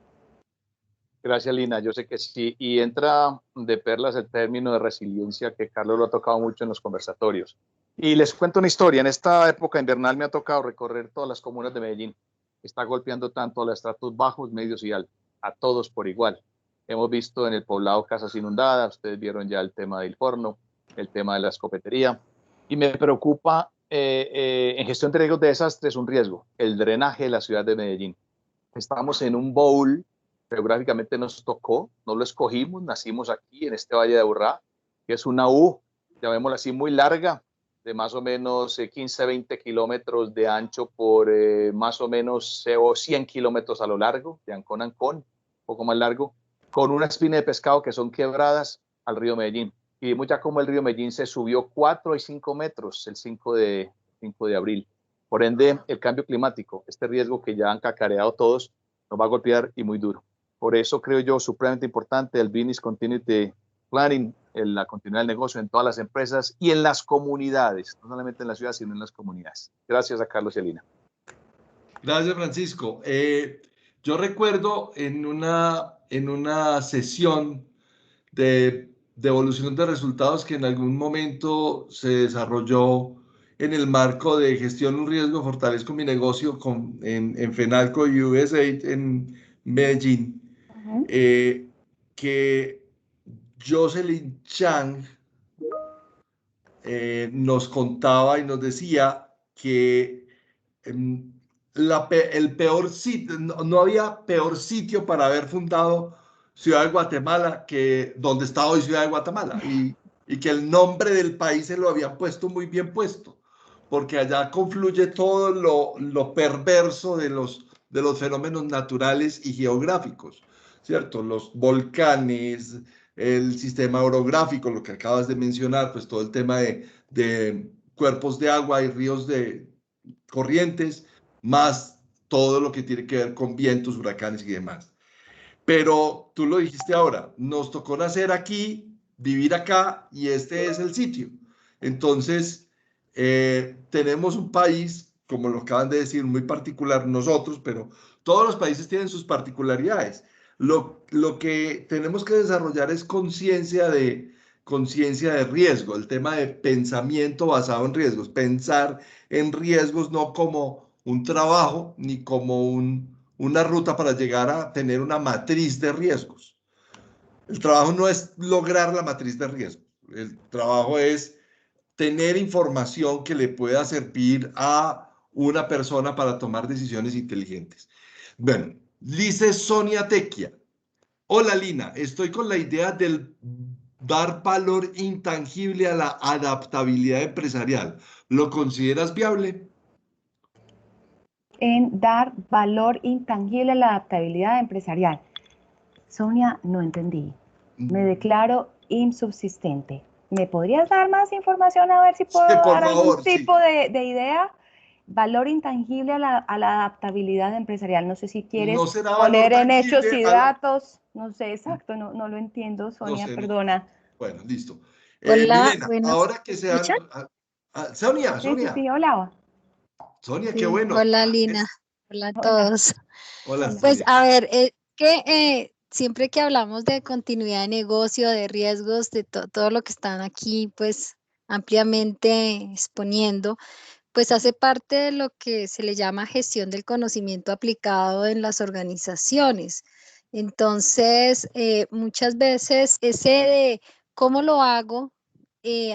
Gracias, Lina. Yo sé que sí. Y entra de perlas el término de resiliencia que Carlos lo ha tocado mucho en los conversatorios. Y les cuento una historia. En esta época invernal me ha tocado recorrer todas las comunas de Medellín. Está golpeando tanto a los estratos bajos, medios y altos, a todos por igual. Hemos visto en el poblado casas inundadas, ustedes vieron ya el tema del Forno, el tema de la escopetería. Y me preocupa en gestión de riesgos de desastres un riesgo, el drenaje de la ciudad de Medellín. Estamos en un bowl, geográficamente nos tocó, no lo escogimos, nacimos aquí en este Valle de Aburrá, que es una U, llamémosla así, muy larga, de más o menos 15, 20 kilómetros de ancho por más o menos 100 kilómetros a lo largo, de Ancón a Ancón, un poco más largo, con una espina de pescado que son quebradas al río Medellín. Y vimos ya como el río Medellín se subió 4 y 5 metros el 5 de abril. Por ende, el cambio climático, este riesgo que ya han cacareado todos, nos va a golpear y muy duro. Por eso creo yo supremamente importante el Business Continuity Planning, la continuidad del negocio en todas las empresas y en las comunidades, no solamente en la ciudad, sino en las comunidades. Gracias a Carlos y a Lina. Gracias, Francisco. Yo recuerdo en una sesión de evolución de resultados que en algún momento se desarrolló en el marco de gestión un riesgo, fortalezco mi negocio en Fenalco USAID en Medellín, que Jocelyn Chang nos contaba y nos decía que el peor sitio, no había peor sitio para haber fundado Ciudad de Guatemala que donde está hoy Ciudad de Guatemala y que el nombre del país se lo habían puesto muy bien puesto, porque allá confluye todo lo perverso de los fenómenos naturales y geográficos, ¿cierto? Los volcanes, el sistema orográfico, lo que acabas de mencionar, pues todo el tema de cuerpos de agua y ríos de corrientes, más todo lo que tiene que ver con vientos, huracanes y demás. Pero tú lo dijiste ahora, nos tocó nacer aquí, vivir acá y este es el sitio. Entonces, tenemos un país, como lo acaban de decir, muy particular nosotros, pero todos los países tienen sus particularidades. Lo que tenemos que desarrollar es conciencia de riesgo, el tema de pensamiento basado en riesgos, pensar en riesgos no como un trabajo ni como una ruta para llegar a tener una matriz de riesgos. El trabajo no es lograr la matriz de riesgos, el trabajo es tener información que le pueda servir a una persona para tomar decisiones inteligentes. Bueno, dice Sonia Tequia. Hola Lina, estoy con la idea del dar valor intangible a la adaptabilidad empresarial. ¿Lo consideras viable? En dar valor intangible a la adaptabilidad empresarial. Sonia, no entendí. Me declaro insubsistente. ¿Me podrías dar más información a ver si puedo Sí, por dar algún favor, sí. tipo de idea? Valor intangible a la adaptabilidad empresarial. No sé si quieres No será valor poner en hechos tangible y a la... datos. No sé, exacto, no lo entiendo, No Sonia, sé, no. perdona. Bueno, listo. Hola, Milena, buenos, ahora que sean... ¿escuchan? Sonia, Sí, Sonia, hola. Sonia, qué Sí, bueno. hola Lina, hola a Hola, todos. Hola, hola. Pues Sonia. a ver, siempre que hablamos de continuidad de negocio, de riesgos, de todo lo que están aquí, pues ampliamente exponiendo, pues hace parte de lo que se le llama gestión del conocimiento aplicado en las organizaciones. Entonces, muchas veces ese de cómo lo hago,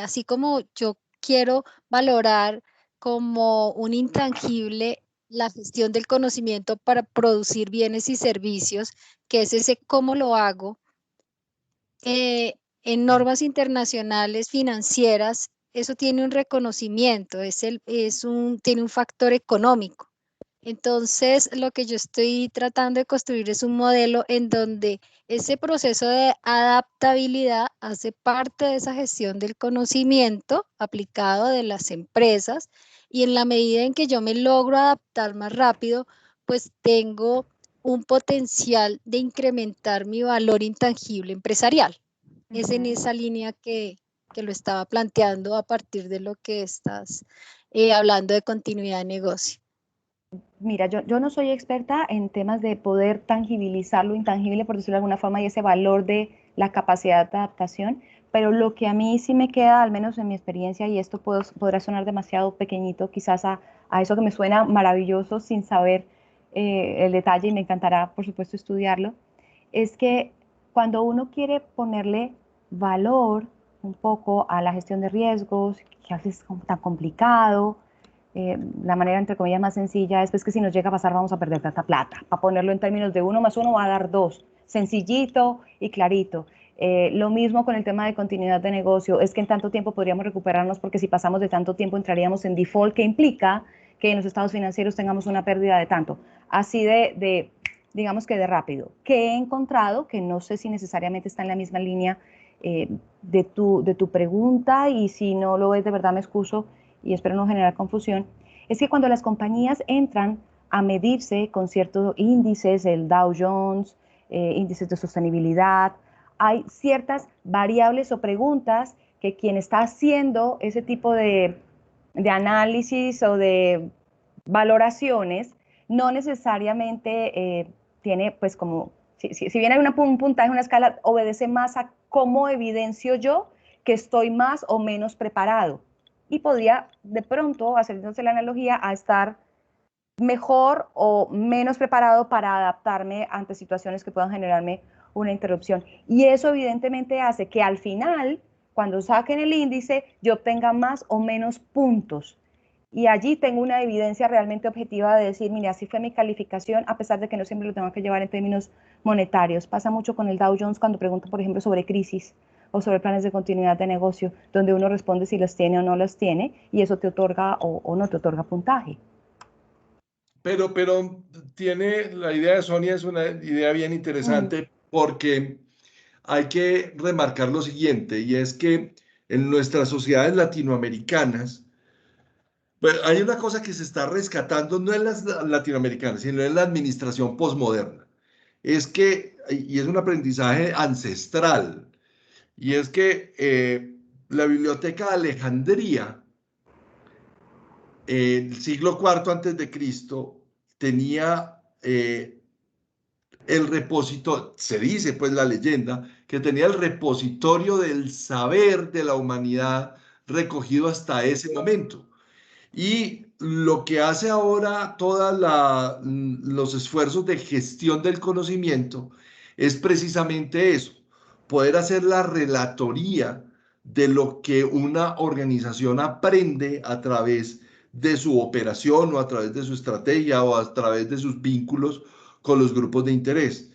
así como yo quiero valorar como un intangible la gestión del conocimiento para producir bienes y servicios, que es ese cómo lo hago, en normas internacionales financieras, eso tiene un reconocimiento, tiene un factor económico. Entonces, lo que yo estoy tratando de construir es un modelo en donde ese proceso de adaptabilidad hace parte de esa gestión del conocimiento aplicado de las empresas, y en la medida en que yo me logro adaptar más rápido, pues tengo un potencial de incrementar mi valor intangible empresarial. Es en esa línea que lo estaba planteando a partir de lo que estás hablando de continuidad de negocio. Mira, yo no soy experta en temas de poder tangibilizar lo intangible, por decirlo de alguna forma, y ese valor de la capacidad de adaptación, pero lo que a mí sí me queda, al menos en mi experiencia, y esto podrá sonar demasiado pequeñito quizás a eso que me suena maravilloso sin saber el detalle, y me encantará, por supuesto, estudiarlo, es que cuando uno quiere ponerle valor un poco a la gestión de riesgos, que a veces es tan complicado, la manera entre comillas más sencilla es pues que si nos llega a pasar vamos a perder tanta plata. Para ponerlo en términos de 1 más 1 va a dar 2, sencillito y clarito. Lo mismo con el tema de continuidad de negocio, es que en tanto tiempo podríamos recuperarnos porque si pasamos de tanto tiempo entraríamos en default, que implica que en los estados financieros tengamos una pérdida de tanto. Así digamos que de rápido. Que he encontrado, que no sé si necesariamente está en la misma línea de tu pregunta, y si no lo es de verdad me excuso y espero no generar confusión, es que cuando las compañías entran a medirse con ciertos índices, el Dow Jones, índices de sostenibilidad, hay ciertas variables o preguntas que quien está haciendo ese tipo de análisis o de valoraciones no necesariamente tiene pues como, si bien hay un puntaje, una escala, obedece más a cómo evidencio yo que estoy más o menos preparado. Y podría de pronto, haciéndose la analogía, a estar mejor o menos preparado para adaptarme ante situaciones que puedan generarme una interrupción. Y eso evidentemente hace que al final, cuando saquen el índice, yo obtenga más o menos puntos. Y allí tengo una evidencia realmente objetiva de decir, mire, así fue mi calificación, a pesar de que no siempre lo tengo que llevar en términos monetarios. Pasa mucho con el Dow Jones cuando pregunta, por ejemplo, sobre crisis o sobre planes de continuidad de negocio, donde uno responde si los tiene o no los tiene, y eso te otorga o no te otorga puntaje. Pero tiene, la idea de Sonia es una idea bien interesante porque hay que remarcar lo siguiente, y es que en nuestras sociedades latinoamericanas, pues hay una cosa que se está rescatando, no en las latinoamericanas, sino en la administración posmoderna. Es que, y es un aprendizaje ancestral, y es que la Biblioteca de Alejandría, el siglo IV antes de Cristo, tenía el repositorio, se dice pues la leyenda, que tenía el repositorio del saber de la humanidad recogido hasta ese momento. Y lo que hace ahora todos los esfuerzos de gestión del conocimiento es precisamente eso, poder hacer la relatoría de lo que una organización aprende a través de su operación o a través de su estrategia o a través de sus vínculos con los grupos de interés.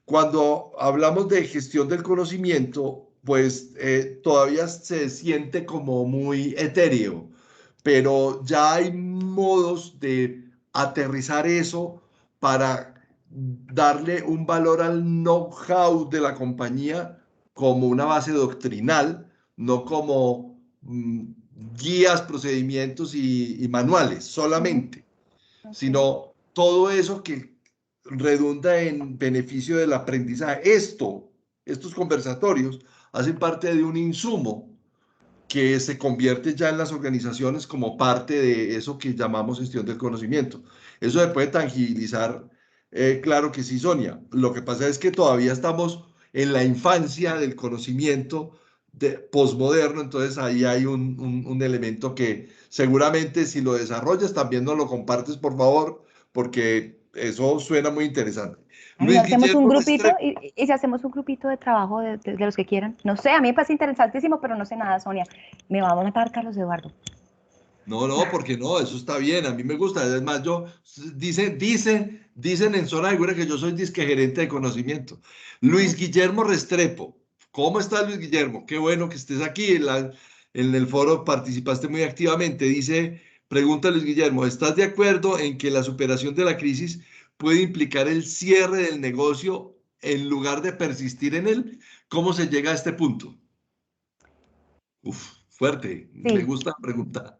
Cuando hablamos de gestión del conocimiento, pues todavía se siente como muy etéreo, pero ya hay modos de aterrizar eso para darle un valor al know-how de la compañía como una base doctrinal no como guías, procedimientos y manuales solamente, sino todo eso que redunda en beneficio del aprendizaje. Estos conversatorios hacen parte de un insumo que se convierte ya en las organizaciones como parte de eso que llamamos gestión del conocimiento. Eso se puede tangibilizar, claro que sí, Sonia. Lo que pasa es que todavía estamos en la infancia del conocimiento posmoderno, entonces ahí hay un elemento que seguramente si lo desarrollas también nos lo compartes, por favor, porque eso suena muy interesante. Ay, Luis hacemos un Guillermo grupito Restrepo. y si hacemos un grupito de trabajo de los que quieran. No sé, a mí me parece interesantísimo, pero no sé nada, Sonia. Me va a matar Carlos Eduardo. No, porque no, eso está bien, a mí me gusta. Además, dicen en Zona Segura que yo soy disque gerente de conocimiento. Luis Guillermo Restrepo, ¿cómo estás, Luis Guillermo? Qué bueno que estés aquí en el foro, participaste muy activamente. Pregunta Luis Guillermo, ¿estás de acuerdo en que la superación de la crisis puede implicar el cierre del negocio en lugar de persistir en él? ¿Cómo se llega a este punto? Uf, fuerte, me Sí, gusta la pregunta.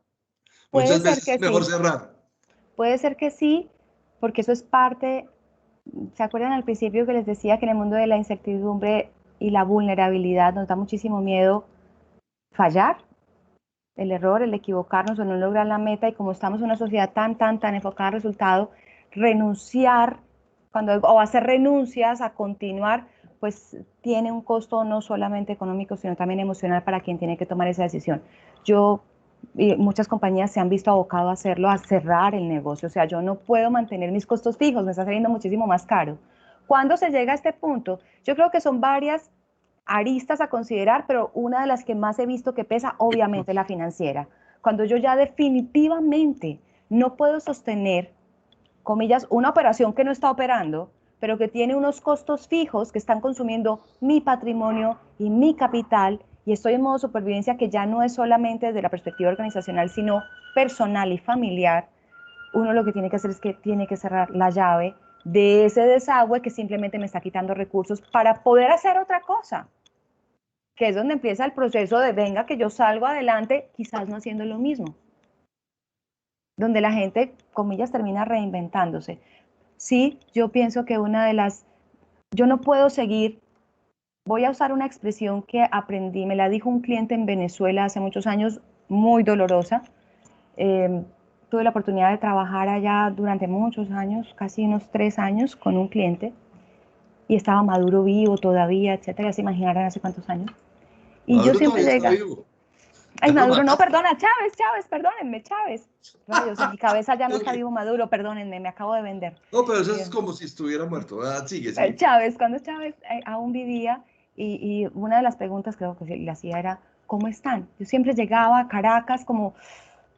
puede Muchas ser veces es que mejor sí. cerrar. Puede ser que sí, porque eso es parte. ¿Se acuerdan al principio que les decía que en el mundo de la incertidumbre y la vulnerabilidad nos da muchísimo miedo fallar, el error, el equivocarnos o no lograr la meta? Y como estamos en una sociedad tan enfocada al resultado, renunciar o hacer renuncias a continuar, pues tiene un costo no solamente económico, sino también emocional para quien tiene que tomar esa decisión. Y muchas compañías se han visto abocadas a hacerlo, a cerrar el negocio. O sea, yo no puedo mantener mis costos fijos, me está saliendo muchísimo más caro. ¿Cuándo se llega a este punto? Yo creo que son varias aristas a considerar, pero una de las que más he visto que pesa, obviamente, es la financiera. Cuando yo ya definitivamente no puedo sostener, comillas, una operación que no está operando, pero que tiene unos costos fijos que están consumiendo mi patrimonio y mi capital, y estoy en modo supervivencia que ya no es solamente desde la perspectiva organizacional, sino personal y familiar, uno lo que tiene que hacer es que tiene que cerrar la llave de ese desagüe que simplemente me está quitando recursos para poder hacer otra cosa, que es donde empieza el proceso de venga que yo salgo adelante, quizás no haciendo lo mismo, donde la gente, comillas, termina reinventándose. Sí, yo pienso que yo no puedo seguir, voy a usar una expresión que aprendí, me la dijo un cliente en Venezuela hace muchos años, muy dolorosa. Tuve la oportunidad de trabajar allá durante muchos años, casi unos 3 años, con un cliente, y estaba Maduro vivo todavía, etcétera, ya se imaginarán hace cuántos años. Y yo Maduro siempre todavía está llega, vivo. ay, Ya lo Maduro, no, mataste. perdona, Chávez, perdónenme, Chávez. Rayos, en mi cabeza ya no está vivo Maduro, perdónenme, me acabo de vender. No, pero eso es como si estuviera muerto. Sigue, sigue. Chávez, cuando Chávez aún vivía, y una de las preguntas creo que le hacía era, ¿cómo están? Yo siempre llegaba a Caracas como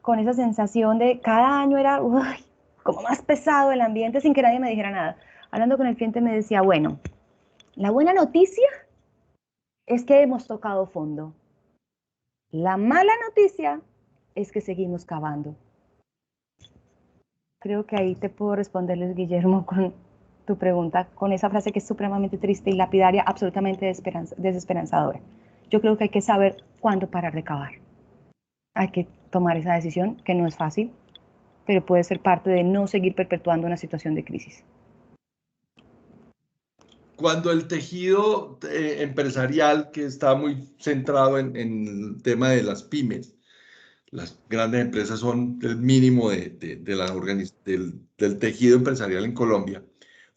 con esa sensación de cada año era como más pesado el ambiente sin que nadie me dijera nada. Hablando con el cliente me decía, bueno, la buena noticia es que hemos tocado fondo. La mala noticia es que seguimos cavando. Creo que ahí te puedo responderles, Guillermo, con tu pregunta, con esa frase que es supremamente triste y lapidaria, absolutamente desesperanzadora. Yo creo que hay que saber cuándo parar de cavar. Hay que tomar esa decisión, que no es fácil, pero puede ser parte de no seguir perpetuando una situación de crisis. Cuando el tejido empresarial, que está muy centrado en el tema de las pymes, las grandes empresas son el mínimo del tejido empresarial en Colombia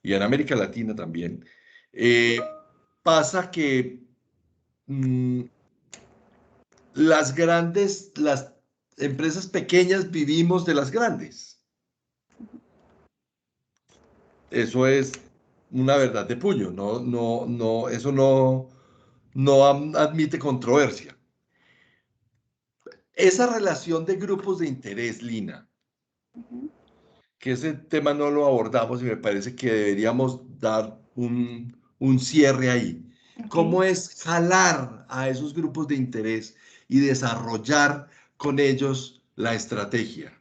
y en América Latina también, eh, pasa que mm, las empresas pequeñas vivimos de las grandes. Eso es una verdad de puño, eso no admite controversia. Esa relación de grupos de interés, Lina, que ese tema no lo abordamos y me parece que deberíamos dar un cierre ahí. Okay. ¿Cómo es jalar a esos grupos de interés y desarrollar con ellos la estrategia?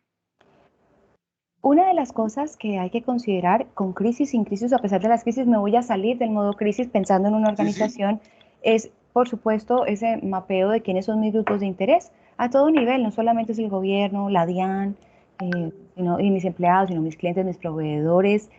Una de las cosas que hay que considerar con crisis, sin crisis, a pesar de las crisis, me voy a salir del modo crisis pensando en una Sí, sí. organización, es por supuesto, ese mapeo de quiénes son mis grupos de interés a todo nivel, no solamente es el gobierno, la DIAN, y mis empleados, sino mis clientes, mis proveedores,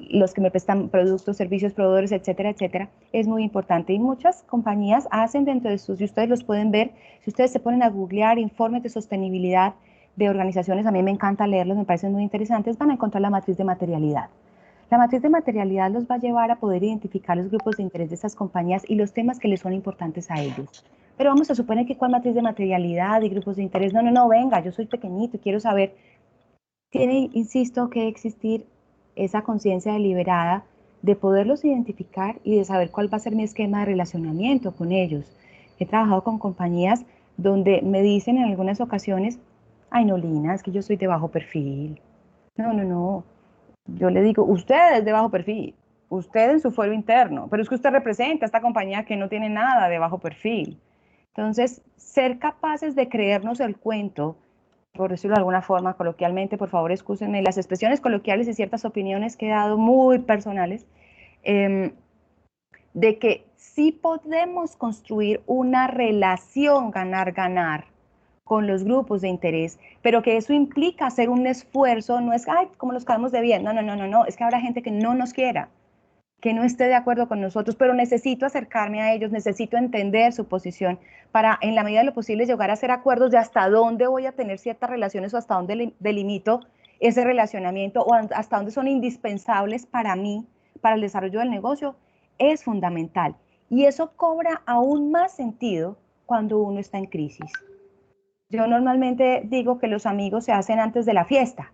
los que me prestan productos, servicios, proveedores, etcétera, etcétera, es muy importante. Y muchas compañías hacen dentro de sus, y ustedes los pueden ver, si ustedes se ponen a googlear informes de sostenibilidad de organizaciones, a mí me encanta leerlos, me parecen muy interesantes, van a encontrar la matriz de materialidad. La matriz de materialidad los va a llevar a poder identificar los grupos de interés de esas compañías y los temas que les son importantes a ellos. Pero vamos a suponer que cuál matriz de materialidad y grupos de interés, no, venga, yo soy pequeñito y quiero saber. Tiene, insisto, que existir esa conciencia deliberada de poderlos identificar y de saber cuál va a ser mi esquema de relacionamiento con ellos. He trabajado con compañías donde me dicen en algunas ocasiones, ay no, Lina, es que yo soy de bajo perfil. No. Yo le digo, usted es de bajo perfil, usted en su fuero interno, pero es que usted representa a esta compañía que no tiene nada de bajo perfil. Entonces, ser capaces de creernos el cuento, por decirlo de alguna forma, coloquialmente, por favor, excúsenme, las expresiones coloquiales y ciertas opiniones que he dado muy personales, de que sí podemos construir una relación ganar-ganar con los grupos de interés, pero que eso implica hacer un esfuerzo, no es, ay, como nos caemos de bien, no, es que habrá gente que no nos quiera, que no esté de acuerdo con nosotros, pero necesito acercarme a ellos, necesito entender su posición para, en la medida de lo posible, llegar a hacer acuerdos de hasta dónde voy a tener ciertas relaciones o hasta dónde delimito ese relacionamiento o hasta dónde son indispensables para mí, para el desarrollo del negocio, es fundamental. Y eso cobra aún más sentido cuando uno está en crisis. Yo normalmente digo que los amigos se hacen antes de la fiesta.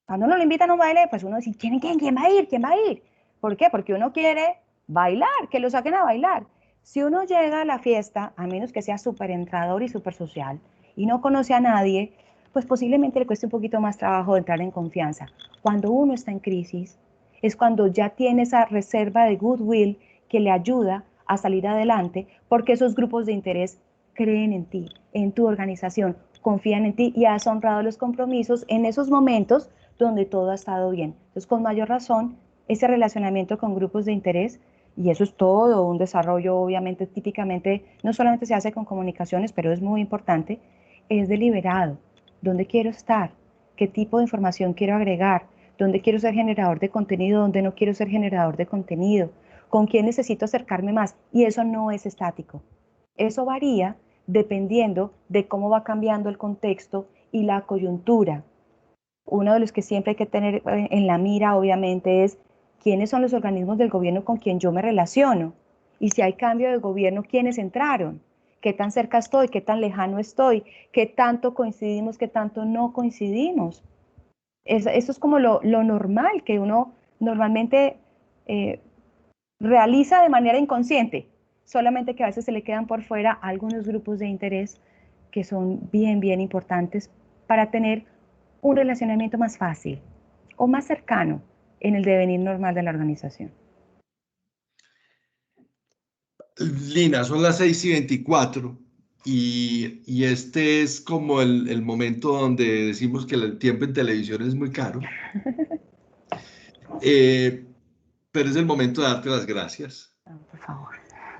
Cuando uno lo invitan a un baile, pues uno dice, ¿quién va a ir? ¿Quién va a ir? ¿Por qué? Porque uno quiere bailar, que lo saquen a bailar. Si uno llega a la fiesta, a menos que sea súper entrador y súper social, y no conoce a nadie, pues posiblemente le cueste un poquito más trabajo entrar en confianza. Cuando uno está en crisis, es cuando ya tiene esa reserva de goodwill que le ayuda a salir adelante, porque esos grupos de interés creen en ti, en tu organización, confían en ti y has honrado los compromisos en esos momentos donde todo ha estado bien. Entonces, con mayor razón, ese relacionamiento con grupos de interés, y eso es todo un desarrollo, obviamente, típicamente, no solamente se hace con comunicaciones, pero es muy importante, es deliberado. ¿Dónde quiero estar? ¿Qué tipo de información quiero agregar? ¿Dónde quiero ser generador de contenido? ¿Dónde no quiero ser generador de contenido? ¿Con quién necesito acercarme más? Y eso no es estático. Eso varía dependiendo de cómo va cambiando el contexto y la coyuntura. Uno de los que siempre hay que tener en la mira, obviamente, es quiénes son los organismos del gobierno con quien yo me relaciono. Y si hay cambio de gobierno, ¿quiénes entraron? ¿Qué tan cerca estoy? ¿Qué tan lejano estoy? ¿Qué tanto coincidimos? ¿Qué tanto no coincidimos? Eso es como lo normal que uno normalmente realiza de manera inconsciente, solamente que a veces se le quedan por fuera algunos grupos de interés que son bien importantes para tener un relacionamiento más fácil o más cercano en el devenir normal de la organización. Lina, son las 6:24 y este es como el momento donde decimos que el tiempo en televisión es muy caro. Pero es el momento de darte las gracias. Por favor.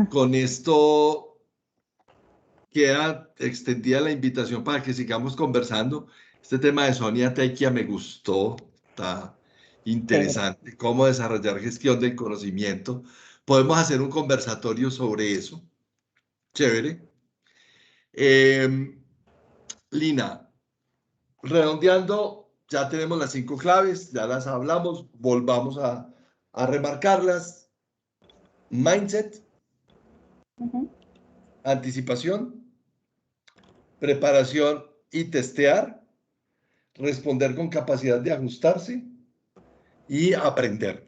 Con esto queda extendida la invitación para que sigamos conversando. Este tema de Sonia Tequia me gustó, está interesante. Cómo desarrollar gestión del conocimiento. Podemos hacer un conversatorio sobre eso. Chévere. Lina, redondeando, ya tenemos las 5 claves, ya las hablamos, volvamos a remarcarlas. Mindset, anticipación, preparación y testear, responder con capacidad de ajustarse y aprender.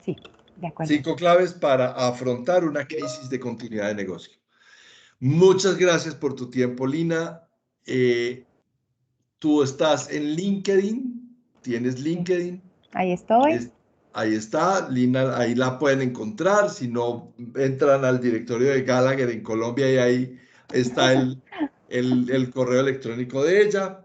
Sí, de acuerdo. 5 claves para afrontar una crisis de continuidad de negocio. Muchas gracias por tu tiempo, Lina. Tú estás en LinkedIn, tienes LinkedIn. Ahí estoy. Ahí está, Lina, ahí la pueden encontrar. Si no, entran al directorio de Gallagher en Colombia y ahí está el correo electrónico de ella.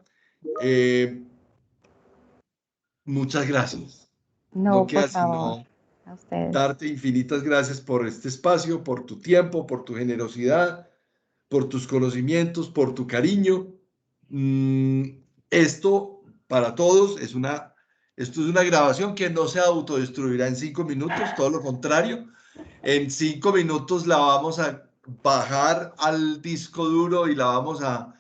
Muchas gracias. No, No queda por favor. sino A ustedes. Darte infinitas gracias por este espacio, por tu tiempo, por tu generosidad, por tus conocimientos, por tu cariño. Esto para todos esto es una grabación que no se autodestruirá en 5 minutos, todo lo contrario. En 5 minutos la vamos a bajar al disco duro y la vamos a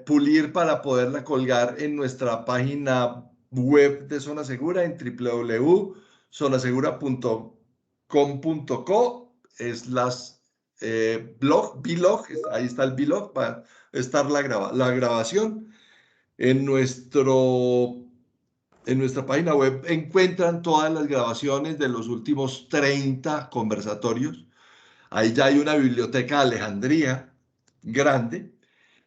pulir para poderla colgar en nuestra página web de Zona Segura en www.zonasegura.com.co blog, ahí está el blog, va a estar la grabación. En nuestra página web encuentran todas las grabaciones de los últimos 30 conversatorios. Ahí ya hay una biblioteca de Alejandría grande.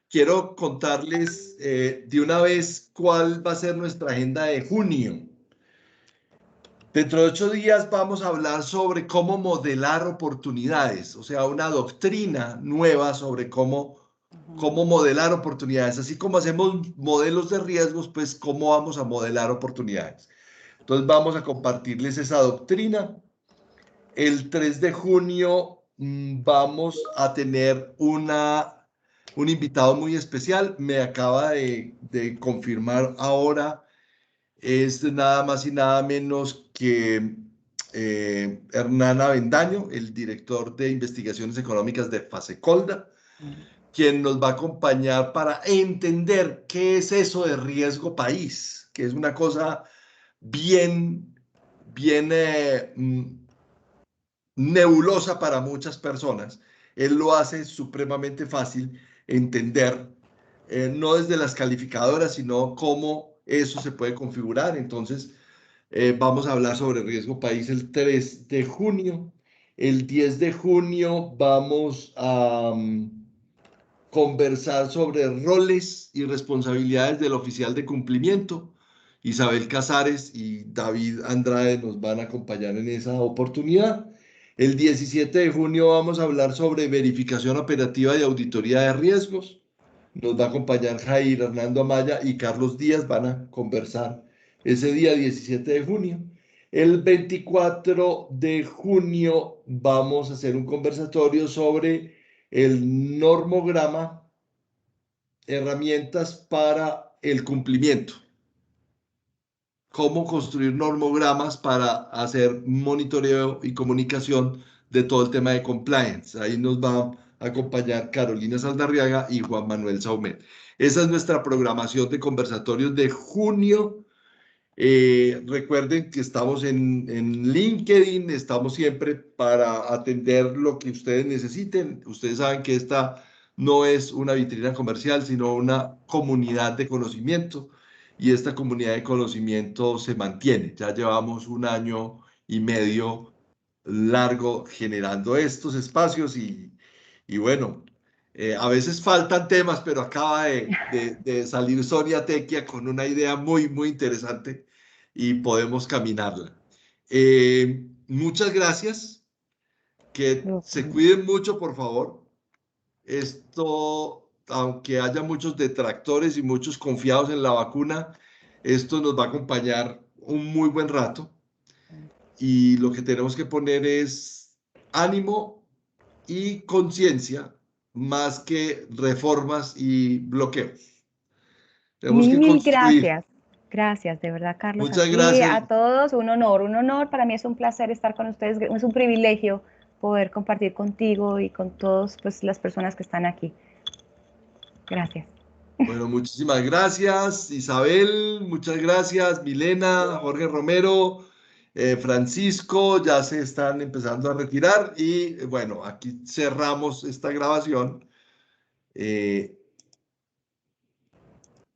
Quiero contarles de una vez cuál va a ser nuestra agenda de junio. Dentro de 8 días vamos a hablar sobre cómo modelar oportunidades, o sea, una doctrina nueva sobre cómo modelar oportunidades. Así como hacemos modelos de riesgos, pues cómo vamos a modelar oportunidades. Entonces vamos a compartirles esa doctrina. El 3 de junio vamos a tener un invitado muy especial. Me acaba de confirmar ahora. Es nada más y nada menos que Hernán Avendaño, el director de investigaciones económicas de Fasecolda, quien nos va a acompañar para entender qué es eso de riesgo país, que es una cosa bien nebulosa para muchas personas. Él lo hace supremamente fácil entender, no desde las calificadoras, sino cómo eso se puede configurar. Entonces, vamos a hablar sobre riesgo país el 3 de junio. El 10 de junio vamos a conversar sobre roles y responsabilidades del oficial de cumplimiento. Isabel Casares y David Andrade nos van a acompañar en esa oportunidad. El 17 de junio vamos a hablar sobre verificación operativa y auditoría de riesgos. Nos va a acompañar Jair Hernando Amaya y Carlos Díaz, van a conversar ese día 17 de junio. El 24 de junio vamos a hacer un conversatorio sobre el normograma, herramientas para el cumplimiento. Cómo construir normogramas para hacer monitoreo y comunicación de todo el tema de compliance. Ahí nos va a acompañar Carolina Saldarriaga y Juan Manuel Saumet. Esa es nuestra programación de conversatorios de junio. Recuerden que estamos en LinkedIn, estamos siempre para atender lo que ustedes necesiten. Ustedes saben que esta no es una vitrina comercial, sino una comunidad de conocimiento. Y esta comunidad de conocimiento se mantiene. Ya llevamos 1 año y medio largo generando estos espacios y bueno, a veces faltan temas, pero acaba de salir Sonia Tequia con una idea muy, muy interesante y podemos caminarla. Muchas gracias. Que se cuiden mucho, por favor. Esto, aunque haya muchos detractores y muchos confiados en la vacuna, esto nos va a acompañar un muy buen rato. Y lo que tenemos que poner es ánimo y conciencia más que reformas y bloqueos. Tenemos que Mil construir. gracias. Gracias, de verdad, Carlos. Muchas a ti, gracias. a todos, un honor. Para mí es un placer estar con ustedes. Es un privilegio poder compartir contigo y con todas pues, las personas que están aquí. Gracias. Bueno, muchísimas gracias, Isabel. Muchas gracias, Milena, Jorge Romero, Francisco. Ya se están empezando a retirar. Y bueno, aquí cerramos esta grabación.